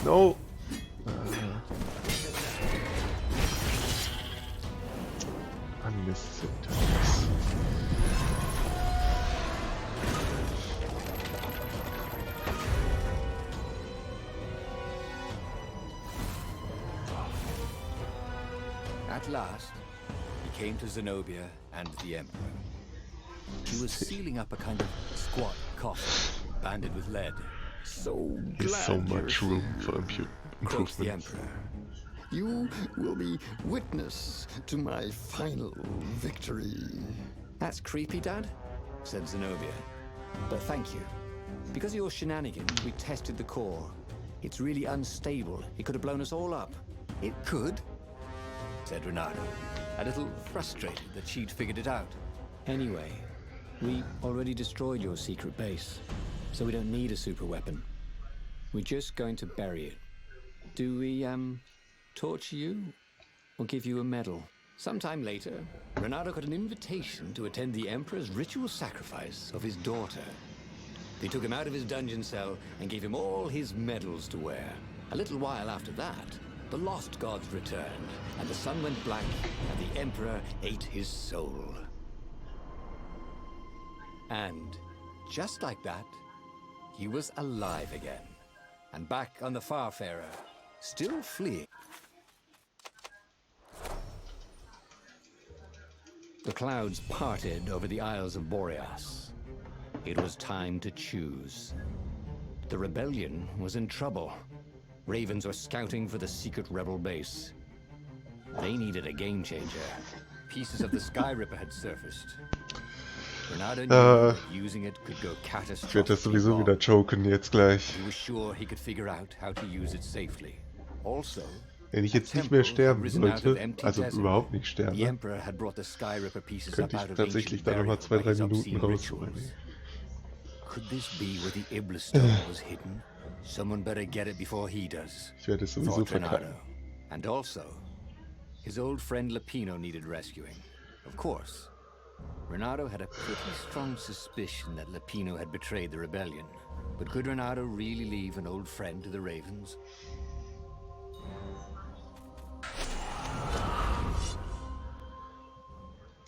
No! Unnecessary attacks. At last, he came to Zenobia and the Emperor. He was sealing up a kind of squat coffin, banded with lead. So There's glad so you're much room here, for Quoth the improvements. Emperor. You will be witness to my final victory. That's creepy, Dad, said Zenobia. But thank you. Because of your shenanigans, we tested the core. It's really unstable. It could have blown us all up. It could, said Renato, a little frustrated that she'd figured it out. Anyway, we already destroyed your secret base, so we don't need a super weapon. We're just going to bury it. Do we, torture you or give you a medal? Sometime later, Renato got an invitation to attend the Emperor's ritual sacrifice of his daughter. They took him out of his dungeon cell and gave him all his medals to wear. A little while after that, the lost gods returned, and the sun went black, and the Emperor ate his soul. And just like that, he was alive again, and back on the Farfarer, still fleeing. The clouds parted over the Isles of Boreas. It was time to choose. The rebellion was in trouble. Ravens were scouting for the secret rebel base. They needed a game changer. Pieces of the Sky Ripper had surfaced. Renato knew that using it could go Ich werde das catastrophically sowieso wrong. wieder choken jetzt gleich. He was sure he could figure out how to use it safely. Also, Wenn ich a jetzt nicht mehr temple had sterben risen out of sollte, empty also desert. überhaupt nicht The sterbe, Emperor had brought the Sky Ripper pieces könnte up ich out of tatsächlich ancient da nochmal burial 2-3 by his Minuten obscene rausholen. rituals. Could this be where the Iblis stone was hidden? Someone better get it before he does. Ich werde es sowieso Thought Renato. verkacken. And also, his old friend Lapino needed rescuing. Of course, Renato had a pretty strong suspicion that Lapino had betrayed the rebellion. But could Renato really leave an old friend to the Ravens?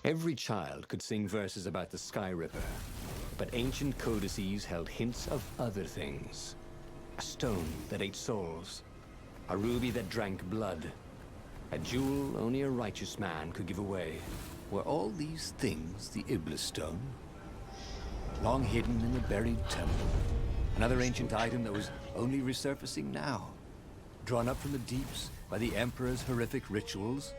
Every child could sing verses about the Sky Ripper, but ancient codices held hints of other things. A stone that ate souls, a ruby that drank blood, a jewel only a righteous man could give away. Were all these things the Iblis stone? Long hidden in the buried temple. Another ancient item that was only resurfacing now. Drawn up from the deeps by the Emperor's horrific rituals.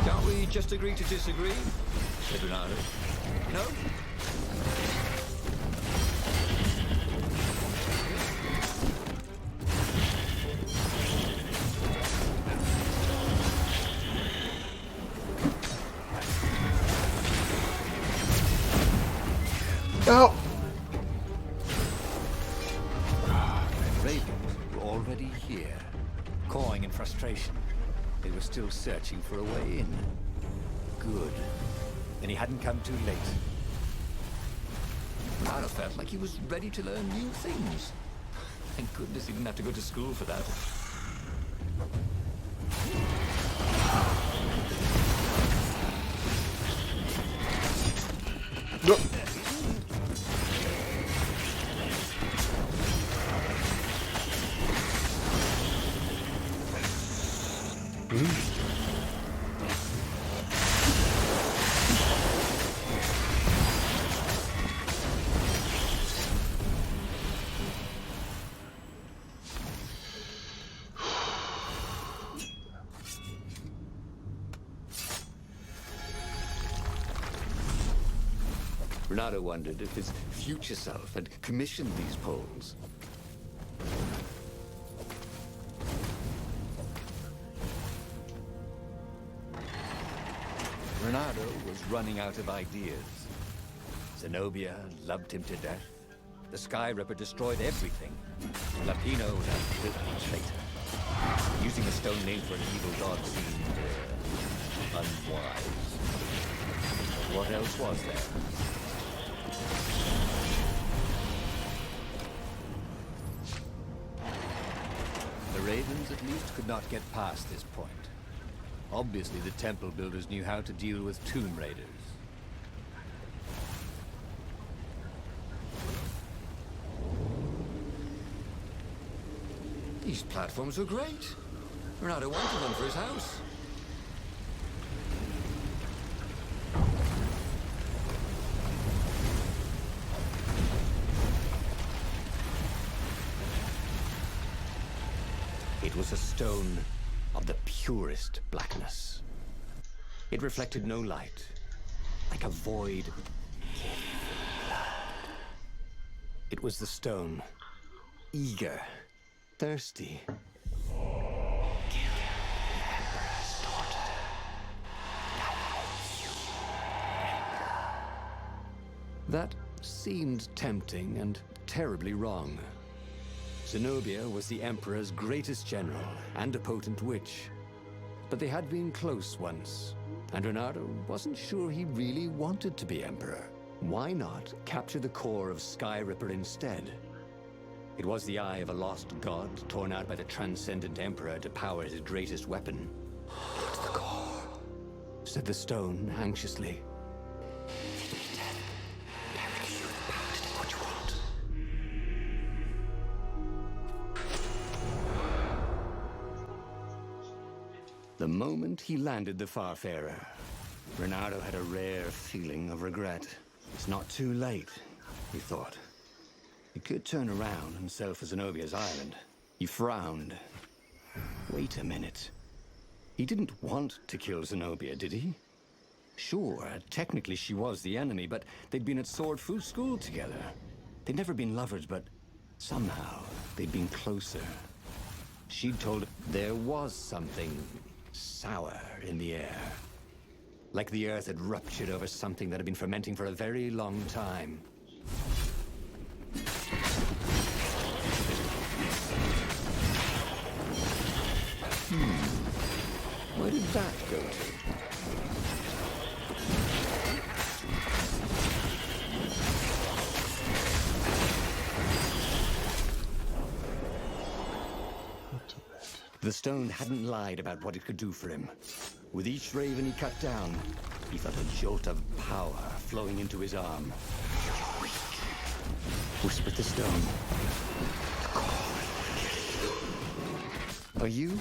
Can't we just agree to disagree? Said Renato. No? Au! The Ravens were already here, cawing in frustration. They were still searching for a way in. Good. Then he hadn't come too late. Renato felt like he was ready to learn new things. Thank goodness he didn't have to go to school for that. No. Renato wondered if his future self had commissioned these poles. Renato was running out of ideas. Zenobia loved him to death. The Sky Ripper destroyed everything. Lapino was a filthy traitor. Using a stone name for an evil god seemed unwise. But what else was there? Ravens at least could not get past this point. Obviously, the temple builders knew how to deal with Tomb Raiders. These platforms were great. Renato wanted one for his house. It was a stone of the purest blackness. It reflected no light, like a void. It was the stone, eager, thirsty. That seemed tempting and terribly wrong. Zenobia was the Emperor's greatest general and a potent witch. But they had been close once, and Renato wasn't sure he really wanted to be Emperor. Why not capture the core of Sky Ripper instead? It was the eye of a lost god torn out by the transcendent Emperor to power his greatest weapon. "It's the core," said the stone anxiously. The moment he landed the Farfarer, Renato had a rare feeling of regret. It's not too late, he thought. He could turn around and sail for Zenobia's island. He frowned. Wait a minute. He didn't want to kill Zenobia, did he? Sure, technically she was the enemy, but they'd been at Swordfu school together. They'd never been lovers, but somehow they'd been closer. She'd told him there was something sour in the air. Like the earth had ruptured over something that had been fermenting for a very long time. Where did that go to? The stone hadn't lied about what it could do for him. With each raven he cut down, he felt a jolt of power flowing into his arm. "You're weak," whispered the stone. "The core will kill you." "Are you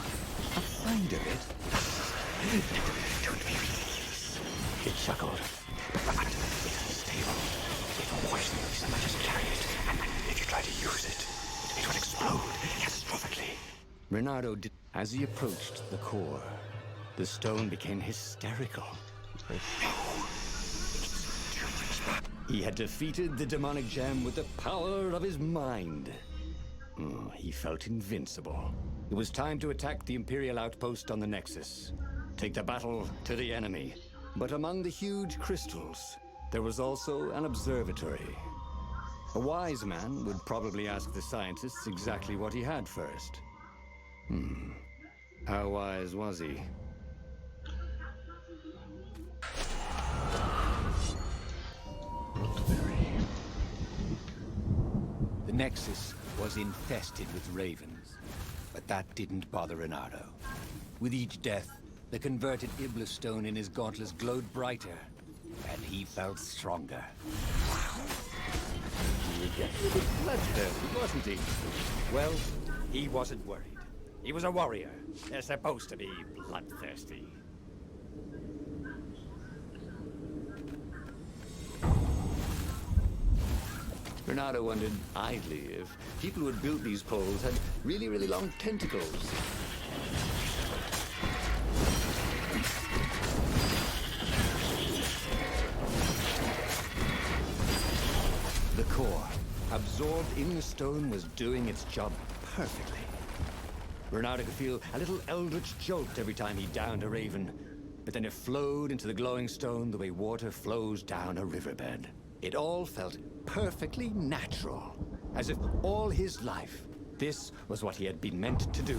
afraid of it?" "Don't be please," it chuckled. "But it's unstable. It won't poison you so much as carry it, and if you try to use it, it will explode catastrophically." Renato did. As he approached the core, the stone became hysterical. He had defeated the demonic gem with the power of his mind. He felt invincible. It was time to attack the Imperial outpost on the Nexus. Take the battle to the enemy. But among the huge crystals, there was also an observatory. A wise man would probably ask the scientists exactly what he had first. How wise was he? The Nexus was infested with ravens, but that didn't bother Renato. With each death, the converted Iblis stone in his gauntlets glowed brighter, and he felt stronger. He was getting a bit bloodthirsty, wasn't he? Well, he wasn't worried. He was a warrior. They're supposed to be bloodthirsty. Renato wondered idly if people who had built these poles had really, really long tentacles. The core, absorbed in the stone, was doing its job perfectly. Renato could feel a little eldritch jolt every time he downed a raven, but then it flowed into the glowing stone the way water flows down a riverbed. It all felt perfectly natural, as if all his life, this was what he had been meant to do.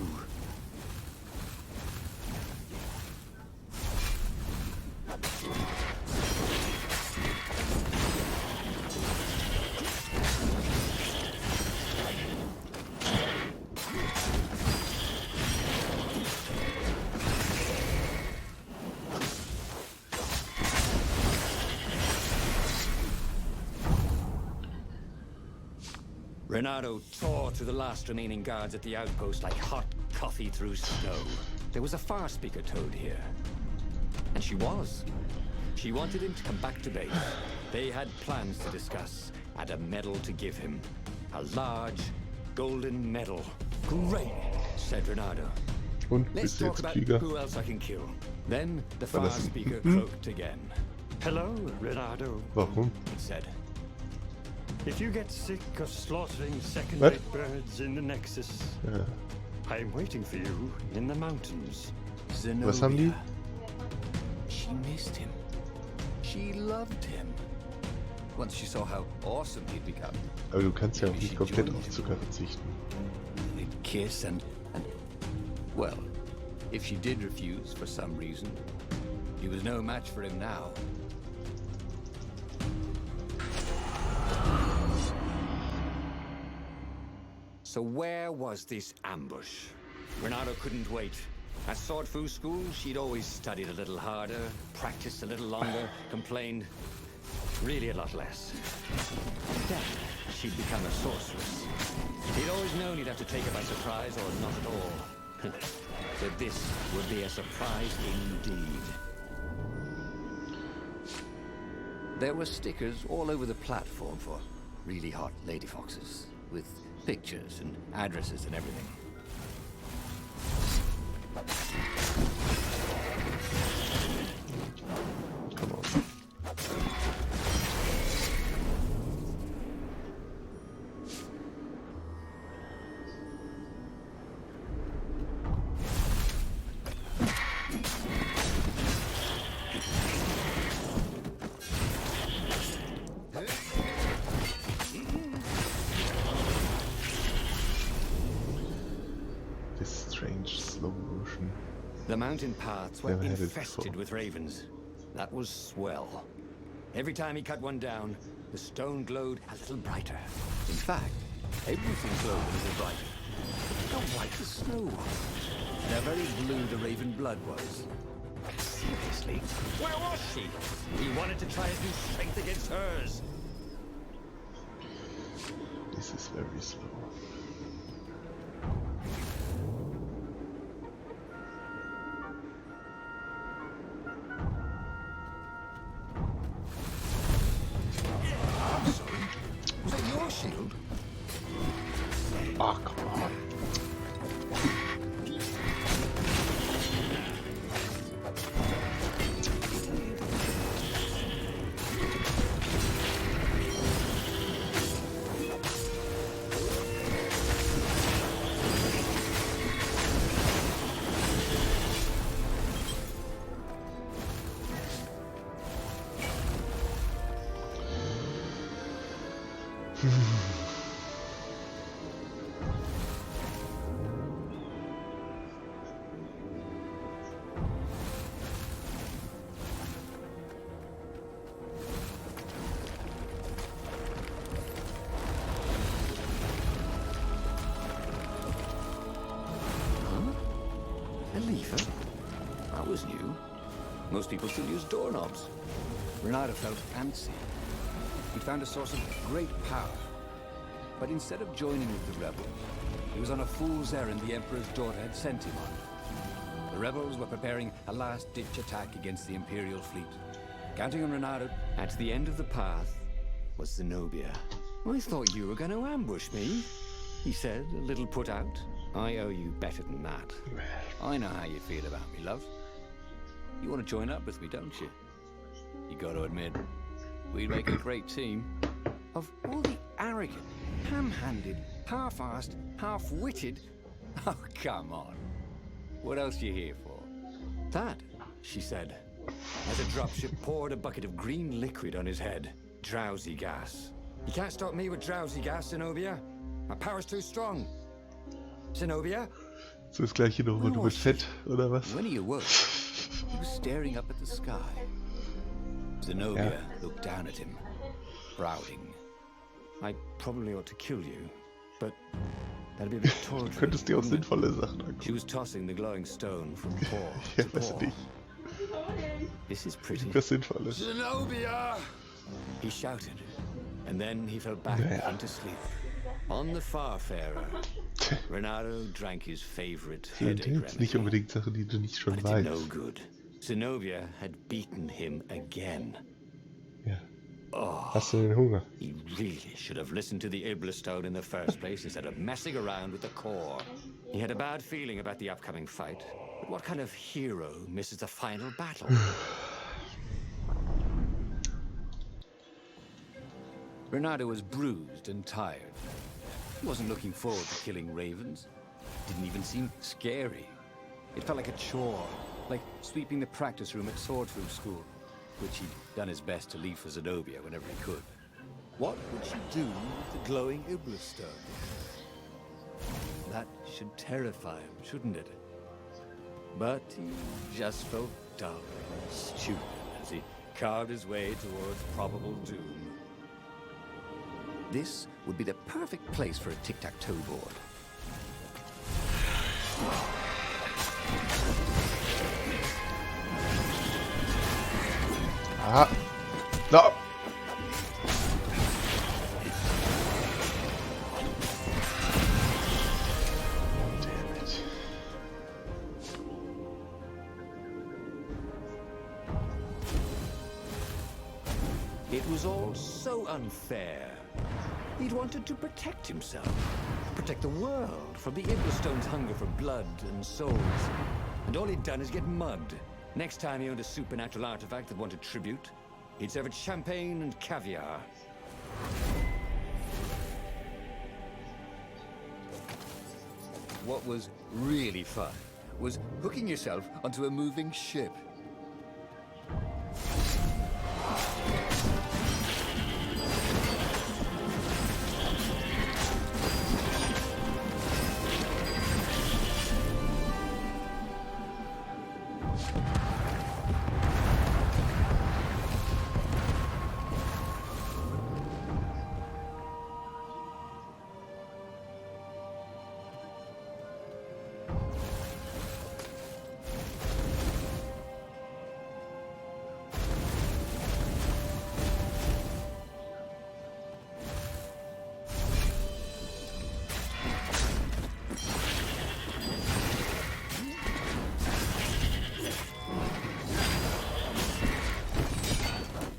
Reynardo tore through the last remaining guards at the outpost like hot coffee through snow. There was a far speaker toad here. And she was. She wanted him to come back to base. They had plans to discuss, and a medal to give him. A large, golden medal. Great, said Reynardo. Und Let's bist du talk jetzt about Krieger? who else I can kill. Then the War far das ein speaker Mhm? croaked again. Hello, Reynardo, Warum? he said. If you get sick of slaughtering What? second-rate birds in the Nexus, Ja. I'm waiting for you in the mountains. Was haben die? She missed him. She loved him. Once she saw how awesome he'd become. Aber du kannst ja auch nicht komplett auf Zucker verzichten. They'd kiss and... Well, if she did refuse for some reason, he was no match for him now. So where was this ambush? Reynardo couldn't wait. At Sword Fu school, she'd always studied a little harder, practiced a little longer, complained really a lot less. Then she'd become a sorceress. He'd always known he'd have to take her by surprise or not at all. But this would be a surprise indeed. There were stickers all over the platform for really hot lady foxes, with pictures and addresses and everything. Come on. This strange slow motion. The mountain paths were Never had it infested before. with ravens. That was swell. Every time he cut one down, the stone glowed a little brighter. In fact, everything glowed a little brighter. Look how white the snow was. And how very blue the raven blood was. Seriously, where was she? He wanted to try his new strength against hers. This is very slow. Was that your shield? Ah, come on. A lever? That was new. Most people still use doorknobs. Reynardo felt antsy. He'd found a source of great power. But instead of joining with the rebels, he was on a fool's errand the Emperor's daughter had sent him on. The rebels were preparing a last-ditch attack against the Imperial fleet. Counting on Reynardo, At the end of the path was Zenobia. I thought you were going to ambush me, he said, a little put out. I owe you better than that. I know how you feel about me, love. You want to join up with me, don't you? You got to admit, we'd make a great team. Of all the arrogant, ham-handed, half-assed, half-witted... Oh, come on. What else are you here for? That, she said, as a dropship poured a bucket of green liquid on his head. Drowsy gas. You can't stop me with drowsy gas, Zenobia. My power's too strong. Zenobia? So das gleiche nochmal, du bist fett, oder was? When he awoke, he was staring up at the sky. Zenobia looked down at him, frowning. I probably ought to kill you, but that'd be a bit Du tawdry. könntest dir auch wouldn't it? sinnvolle Sachen She angucken. was tossing the glowing stone from paw Ja, to weißt du paw. nicht. This is pretty. Was Sinnvolles. Zenobia! He shouted, And then he fell back into sleep. On the Farfarer, Renato drank his favorite Das sind headache jetzt nicht remedy. unbedingt Sachen, die du nicht But schon it did no weißt. good. Zenobia had beaten him again. Ja. Hast du den Hunger? He really should have listened to the Iblistone in the first place instead of messing around with the core. He had a bad feeling about the upcoming fight. But what kind of hero misses the final battle? Renato was bruised and tired. He wasn't looking forward to killing ravens. Didn't even seem scary. It felt like a chore, like sweeping the practice room at Swordfield School, which he'd done his best to leave for Zenobia whenever he could. What would she do with the glowing Iblistone? That should terrify him, shouldn't it? But he just felt dull and stupid as he carved his way towards probable doom. This would be the perfect place for a tic-tac-toe board. Ah! No! Damn it. It was all so unfair. He'd wanted to protect himself, protect the world from the Iblistone's hunger for blood and souls. And all he'd done is get mugged. Next time he owned a supernatural artifact that wanted tribute, he'd serve it champagne and caviar. What was really fun was hooking yourself onto a moving ship.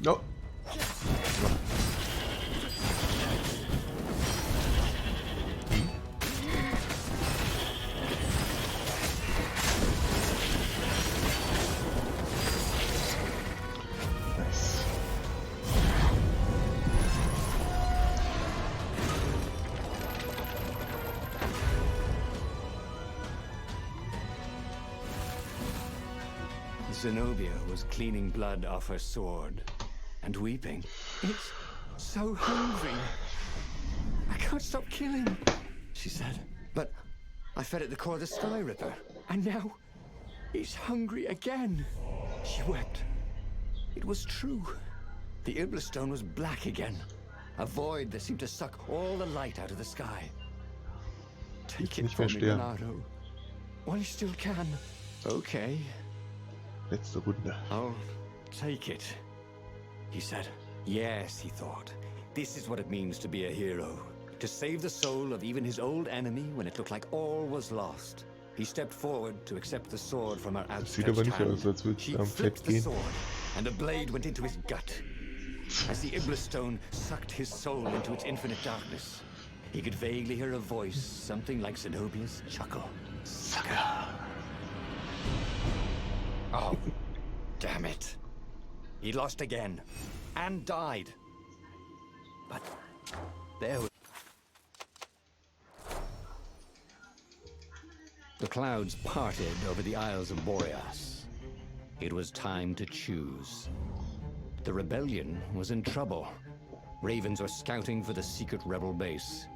No! Nice. Zenobia was cleaning blood off her sword and weeping. It's so hungry. I can't stop killing, she said. But I fed it the core of the Sky Ripper, and now it's hungry again. She wept. It was true. The Iblistone was black again. A void that seemed to suck all the light out of the sky. Take it Nicht from mehr me, sterben. Renato. While you still can. Okay. Letzte Runde. I'll take it, he said. Yes, he thought. This is what it means to be a hero. To save the soul of even his old enemy when it looked like all was lost. He stepped forward to accept the sword from her Das sieht aber outstretched nicht aus, hand. als würde es She am flipped Fett the gehen. sword, and the blade went into his gut. As the Iblistone sucked his soul into its infinite darkness, he could vaguely hear a voice, something like Zenobia's chuckle. Sucker. Oh, damn it. He lost again. And died. But there was... The clouds parted over the Isles of Boreas. It was time to choose. The rebellion was in trouble. Ravens were scouting for the secret rebel base.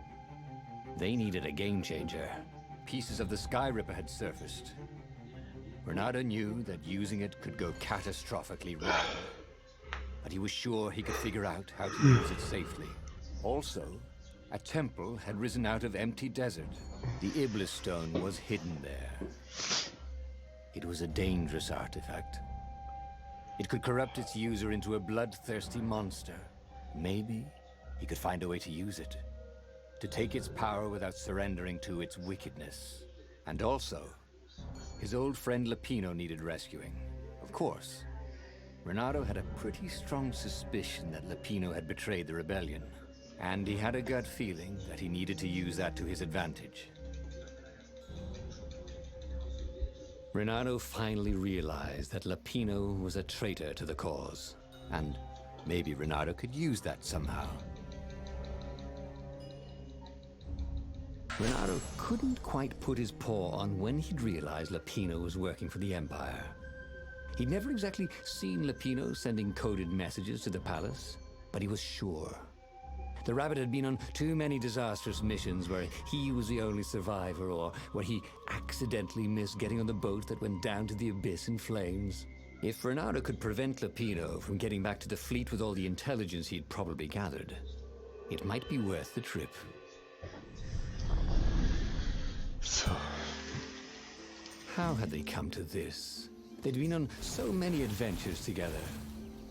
They needed a game changer. Pieces of the Sky Ripper had surfaced. Renato knew that using it could go catastrophically wrong. But he was sure he could figure out how to use it safely. Also, a temple had risen out of empty desert. The Iblistone was hidden there. It was a dangerous artifact. It could corrupt its user into a bloodthirsty monster. Maybe he could find a way to use it. To take its power without surrendering to its wickedness. And also, his old friend Lapino needed rescuing. Of course, Renato had a pretty strong suspicion that Lapino had betrayed the rebellion. And he had a gut feeling that he needed to use that to his advantage. Renato finally realized that Lapino was a traitor to the cause. And maybe Renato could use that somehow. Renato couldn't quite put his paw on when he'd realized Lapino was working for the Empire. He'd never exactly seen Lapino sending coded messages to the palace, but he was sure. The rabbit had been on too many disastrous missions where he was the only survivor, or where he accidentally missed getting on the boat that went down to the abyss in flames. If Renato could prevent Lapino from getting back to the fleet with all the intelligence he'd probably gathered, it might be worth the trip. So. How had they come to this? They'd been on so many adventures together.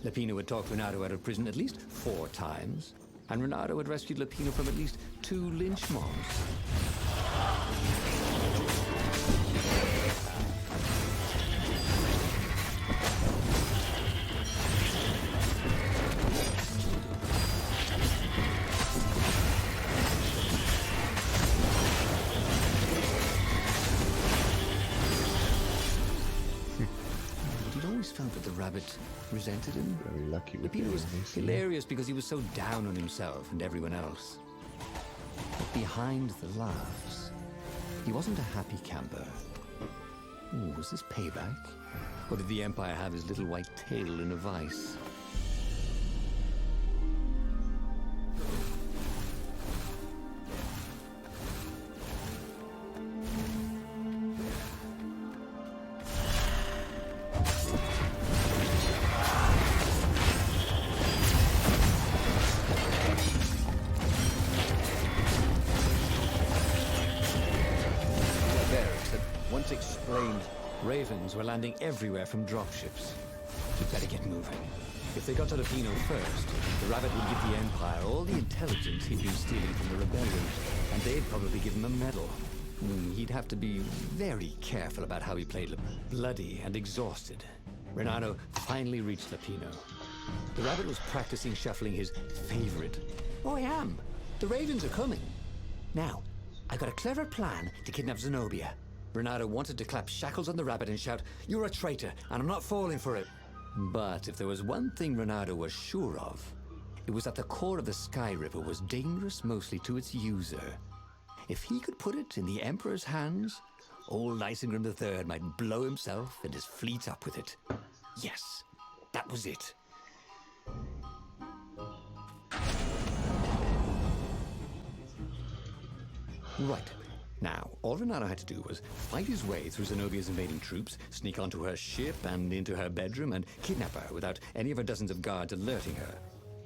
Lapino had talked Renato out of prison at least 4 times, and Renato had rescued Lapino from at least 2 lynch mobs. Felt that the rabbit resented him. Very lucky with Lapino was enemies, hilarious because he was so down on himself and everyone else. But behind the laughs, he wasn't a happy camper. Ooh, was this payback? Or did the Empire have his little white tail in a vice? Ravens were landing everywhere from dropships. We'd better get moving. If they got to Lapino first, the rabbit would give the Empire all the intelligence he'd been stealing from the rebellion, and they'd probably give him a medal. He'd have to be very careful about how he played them. Bloody and exhausted, Renato finally reached Lapino. The rabbit was practicing shuffling his favorite. Oh, I am. The Ravens are coming. Now, I got a clever plan to kidnap Zenobia. Renato wanted to clap shackles on the rabbit and shout, "You're a traitor, and I'm not falling for it." But if there was one thing Renato was sure of, it was that the core of the Sky Ripper was dangerous mostly to its user. If he could put it in the Emperor's hands, old Isengrim III might blow himself and his fleet up with it. Yes, that was it. Right. Now, all Renato had to do was fight his way through Zenobia's invading troops, sneak onto her ship and into her bedroom, and kidnap her without any of her dozens of guards alerting her.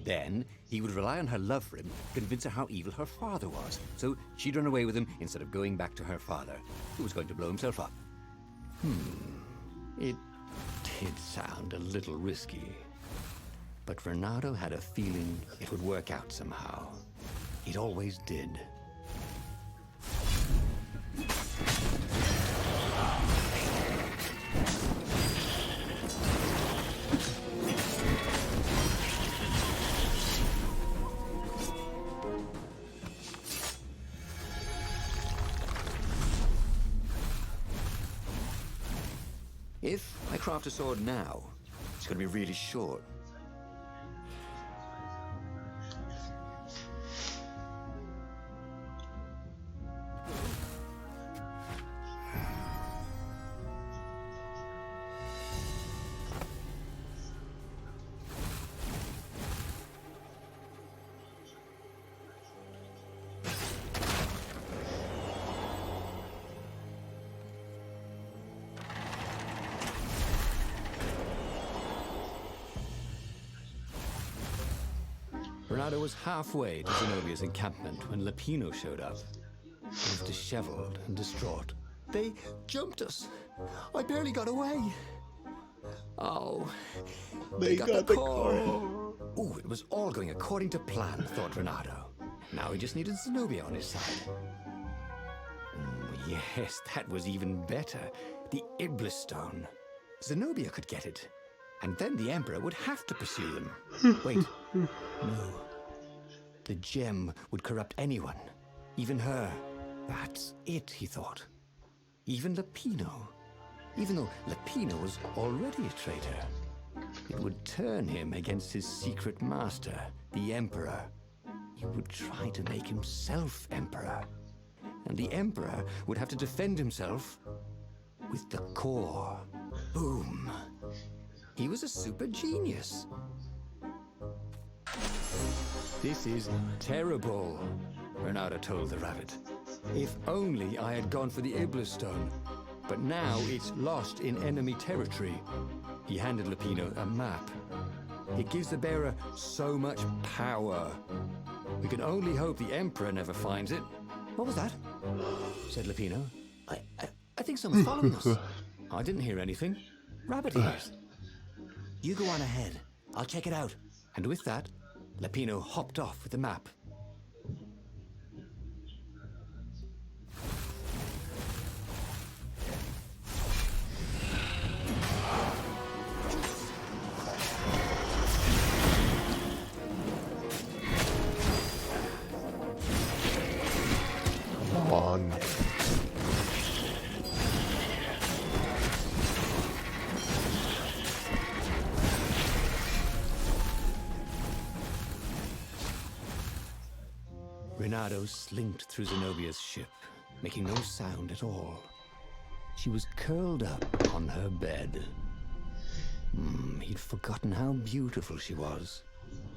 Then, he would rely on her love for him to convince her how evil her father was, so she'd run away with him instead of going back to her father, who was going to blow himself up. It did sound a little risky. But Renato had a feeling it would work out somehow. It always did. If I craft a sword now, it's going to be really short. Renato was halfway to Zenobia's encampment when Lapino showed up. He was disheveled and distraught. "They jumped us. I barely got away." "Oh, They got the core. Ooh, it was all going according to plan, thought Renato. Now he just needed Zenobia on his side. Yes, that was even better. The Iblis Stone. Zenobia could get it. And then the Emperor would have to pursue them. Wait, no. The gem would corrupt anyone, even her. That's it, he thought. Even Lapino. Even though Lapino was already a traitor. It would turn him against his secret master, the Emperor. He would try to make himself Emperor. And the Emperor would have to defend himself with the core. Boom. He was a super genius. This is terrible, Renato told the rabbit. If only I had gone for the Iblis Stone. But now it's lost in enemy territory. He handed Lapino a map. It gives the bearer so much power. We can only hope the Emperor never finds it. What was that? Said Lapino. I think someone's following us. I didn't hear anything. Rabbit ears. You go on ahead. I'll check it out. And with that, Lapino hopped off with the map. Come on. Renato slinked through Zenobia's ship, making no sound at all. She was curled up on her bed. He'd forgotten how beautiful she was,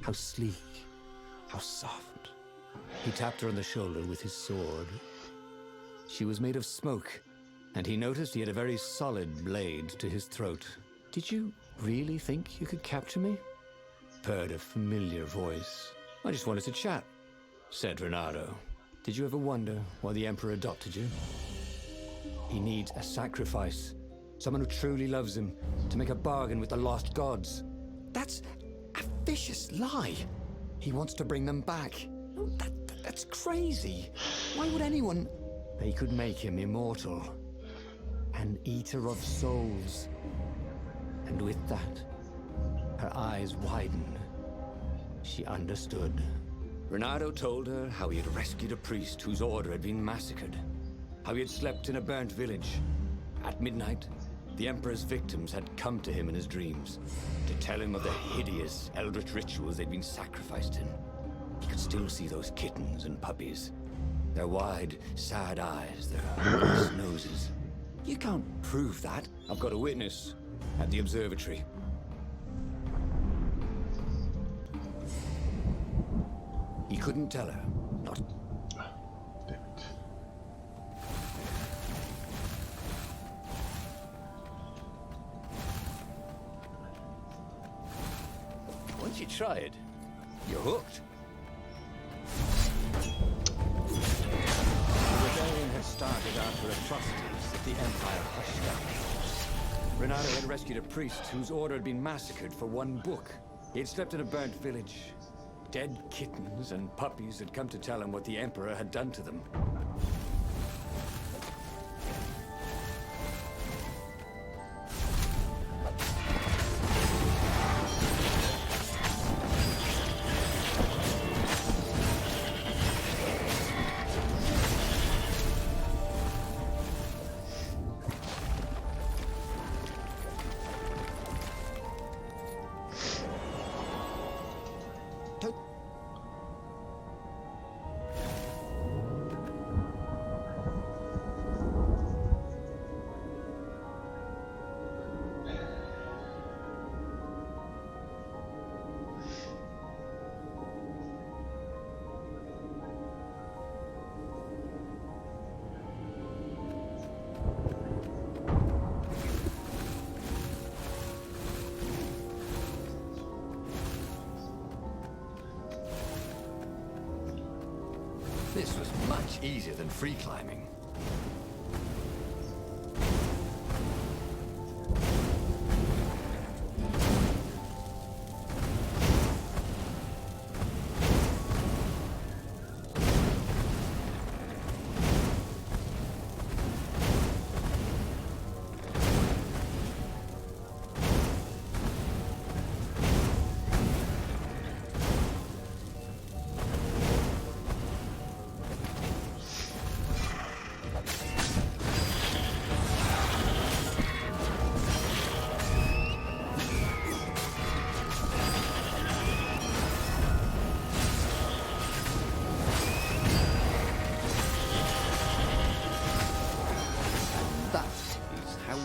how sleek, how soft. He tapped her on the shoulder with his sword. She was made of smoke, and he noticed he had a very solid blade to his throat. Did you really think you could capture me? Purred a familiar voice. I just wanted to chat, said Renato. Did you ever wonder why the Emperor adopted you? He needs a sacrifice. Someone who truly loves him, to make a bargain with the lost gods. That's a vicious lie. He wants to bring them back. That's crazy. Why would anyone... They could make him immortal. An eater of souls. And with that, her eyes widened. She understood. Renato told her how he had rescued a priest whose order had been massacred. How he had slept in a burnt village. At midnight, the Emperor's victims had come to him in his dreams to tell him of the hideous eldritch rituals they'd been sacrificed in. He could still see those kittens and puppies. Their wide, sad eyes, their hideous noses. You can't prove that. I've got a witness at the observatory. He couldn't tell her. Not... Damn it. Once you try it, you're hooked. The rebellion had started after atrocities that the Empire hushed down. Renato had rescued a priest whose order had been massacred for one book. He had slept in a burnt village. Dead kittens and puppies had come to tell him what the Emperor had done to them. This was much easier than free climbing.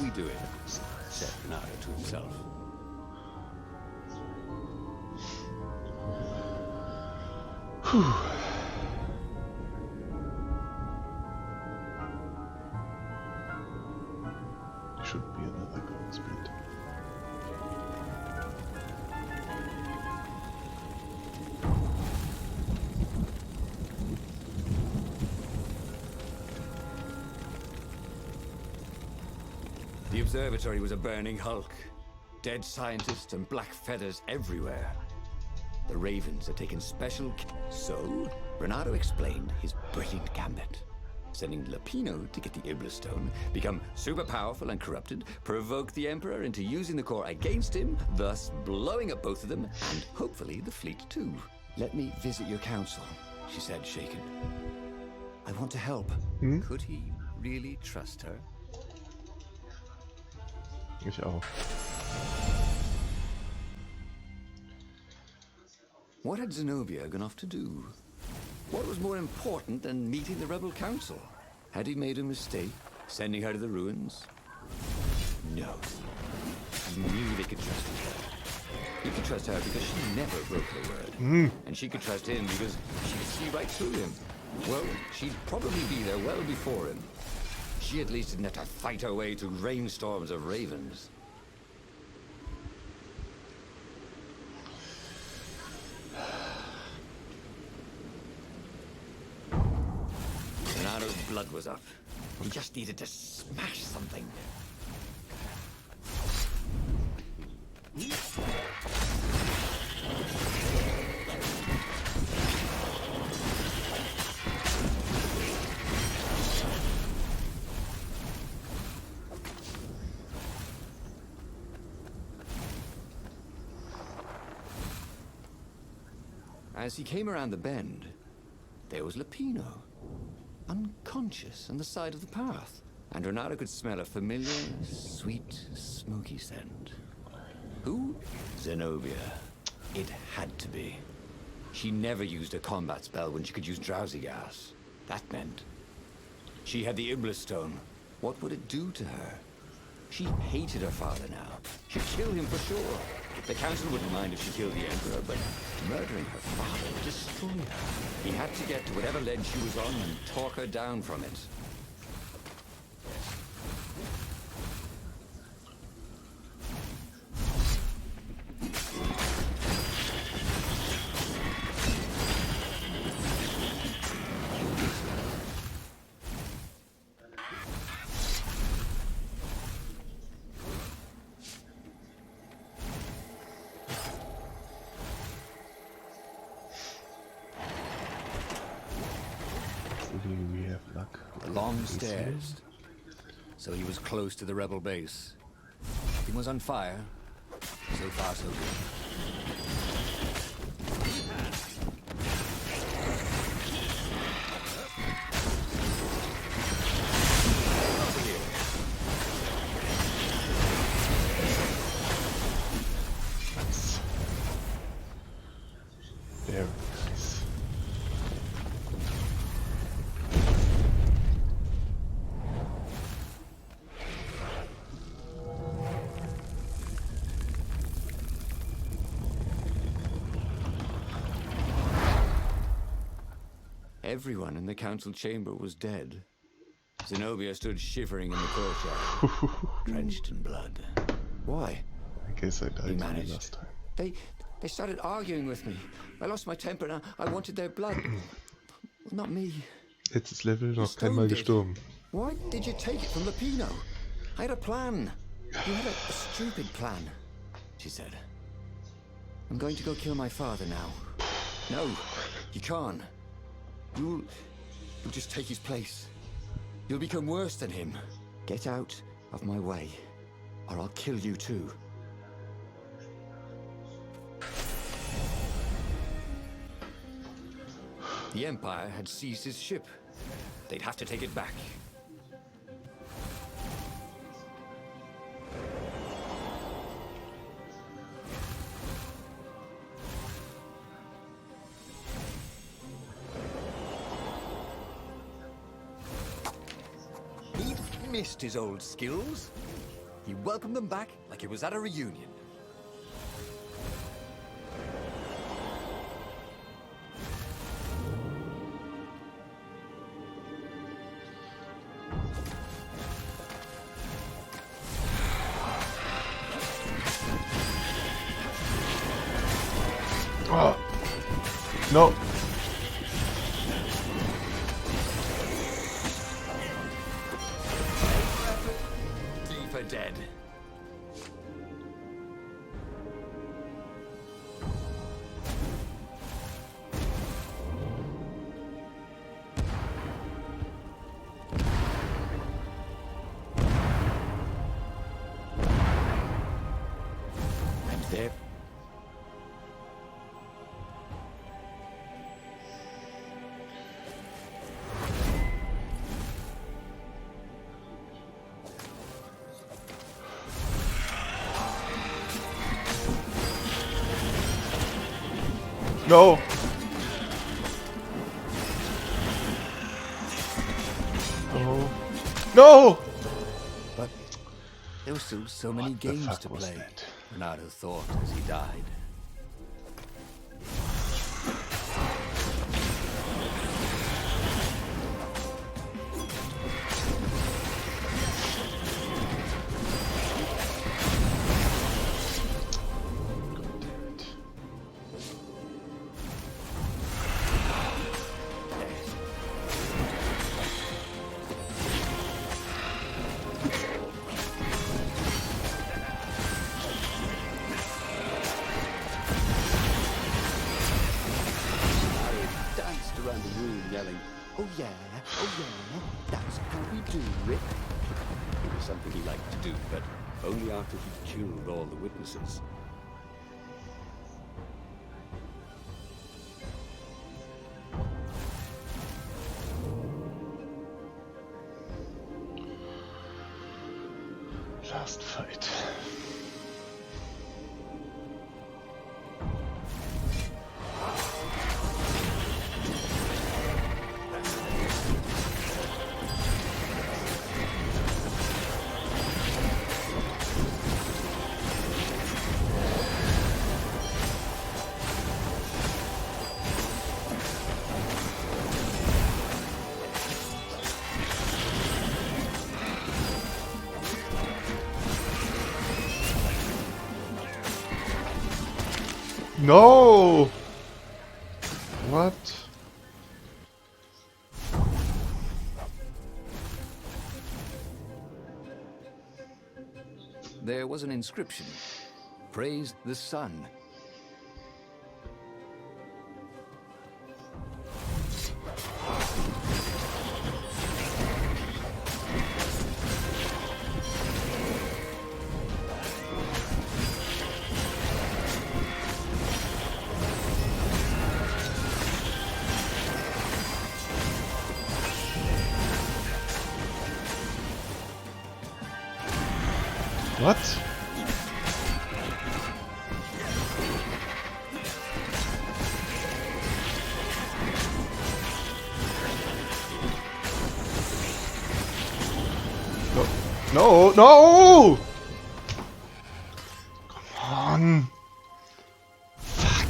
we do it? Said Renato to himself. Should be another gold speed. The observatory was a burning hulk. Dead scientists and black feathers everywhere. The Ravens had taken special So, Renato explained his brilliant gambit. Sending Lapino to get the Iblis Stone, become super powerful and corrupted, provoke the Emperor into using the core against him, thus blowing up both of them, and hopefully the fleet too. Let me visit your council, she said, shaken. I want to help. Could he really trust her? Ich auch. What had Zenobia gone off to do? What was more important than meeting the rebel council? Had he made a mistake, sending her to the ruins? No. He knew they could trust her. He could trust her because she never broke her word. And she could trust him because she could see right through him. Well, she'd probably be there well before him. She at least didn't have to fight her way through rainstorms of ravens. Renato's blood was up. He just needed to smash something. As he came around the bend, there was Lapino, unconscious on the side of the path. And Renato could smell a familiar, sweet, smoky scent. Who? Zenobia. It had to be. She never used a combat spell when she could use drowsy gas. That meant she had the Iblis Stone. What would it do to her? She hated her father now. She'd kill him for sure. The council wouldn't mind if she killed the Emperor, but murdering her father would destroy her. He had to get to whatever ledge she was on and talk her down from it. We have luck. Long stairs. So he was close to the rebel base. Nothing was on fire. So far, so good. Very nice. Everyone in the council chamber was dead. Zenobia stood shivering in the courtyard, drenched in blood. Why? I guess I died managed. last time. They started arguing with me. I lost my temper and I wanted their blood. Well, not me. Letztes Level noch Stone keinmal did. gestorben. Why did you take it from Lapino? I had a plan. You had a stupid plan, she said. I'm going to go kill my father now. No, you can't. You'll just take his place. You'll become worse than him. Get out of my way, or I'll kill you too. The Empire had seized his ship. They'd have to take it back. He'd missed his old skills. he welcomed them back like it was at a reunion. Oh. No. Deeper dead. And there. No. No. No. But there were still so many What the games fuck to was play, that? Renato thought as he died. Danced around the room yelling, oh yeah, that's how we do it. It was something he liked to do, but only after he'd killed all the witnesses. Last fight. No! What? There was an inscription. Praise the sun. What? No, no! Come on. Fuck.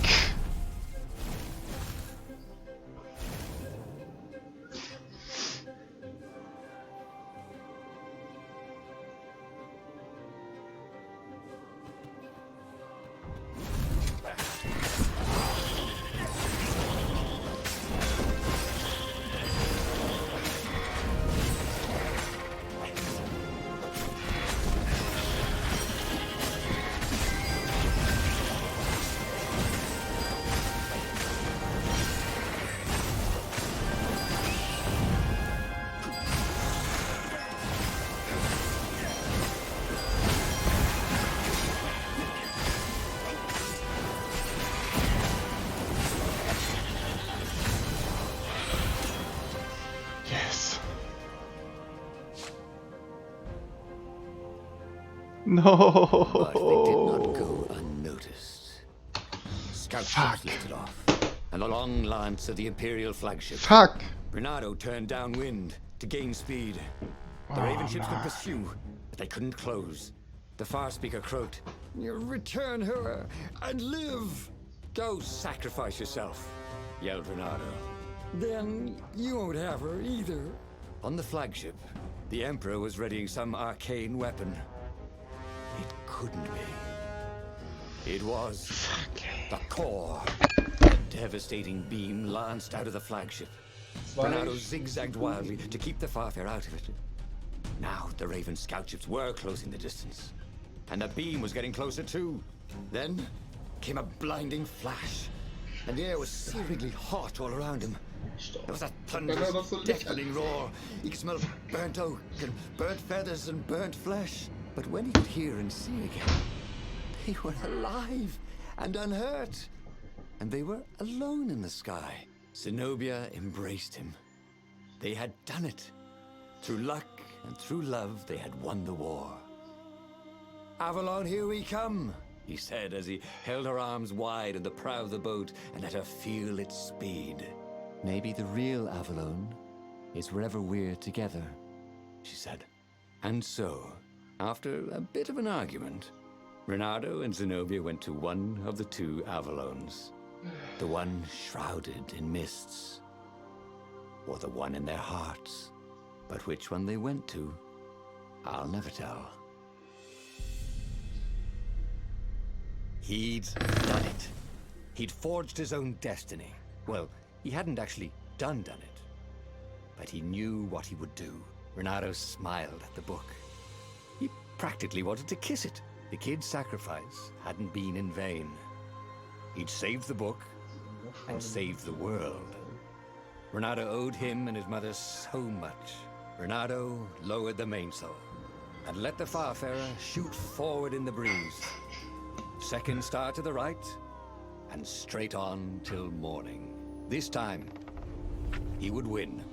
No. But they did not go unnoticed. Scout ships lifted off, and the long lance of the Imperial flagship. Fuck. Renato turned downwind to gain speed. The Raven ships could pursue, but they couldn't close. The far speaker croaked, "Return her and live!" "Go sacrifice yourself," yelled Reynardo. "Then you won't have her either." On the flagship, the Emperor was readying some arcane weapon. It couldn't be. It was the core. A devastating beam lanced out of the flagship. Reynardo zigzagged wildly to keep the Farfare out of it. Now the Raven scout ships were closing the distance, and the beam was getting closer too. Then came a blinding flash, and the air was searingly hot all around him. There was a thunderous, deafening roar. He could smell burnt oak and burnt feathers and burnt flesh. But when he could hear and see again, they were alive and unhurt. And they were alone in the sky. Zenobia embraced him. They had done it. Through luck and through love, they had won the war. "Avalon, here we come," he said as he held her arms wide in the prow of the boat and let her feel its speed. "Maybe the real Avalon is wherever we're together," she said. And so, after a bit of an argument, Reynardo and Zenobia went to one of the two Avalons. The one shrouded in mists, or the one in their hearts. But which one they went to, I'll never tell. He'd done it. He'd forged his own destiny. Well, he hadn't actually done it. But he knew what he would do. Reynardo smiled at the book. He practically wanted to kiss it. The kid's sacrifice hadn't been in vain. He'd saved the book and saved the world. Reynardo owed him and his mother so much. Reynardo lowered the mainsail and let the Farfarer shoot forward in the breeze. Second star to the right, and straight on till morning. This time, he would win.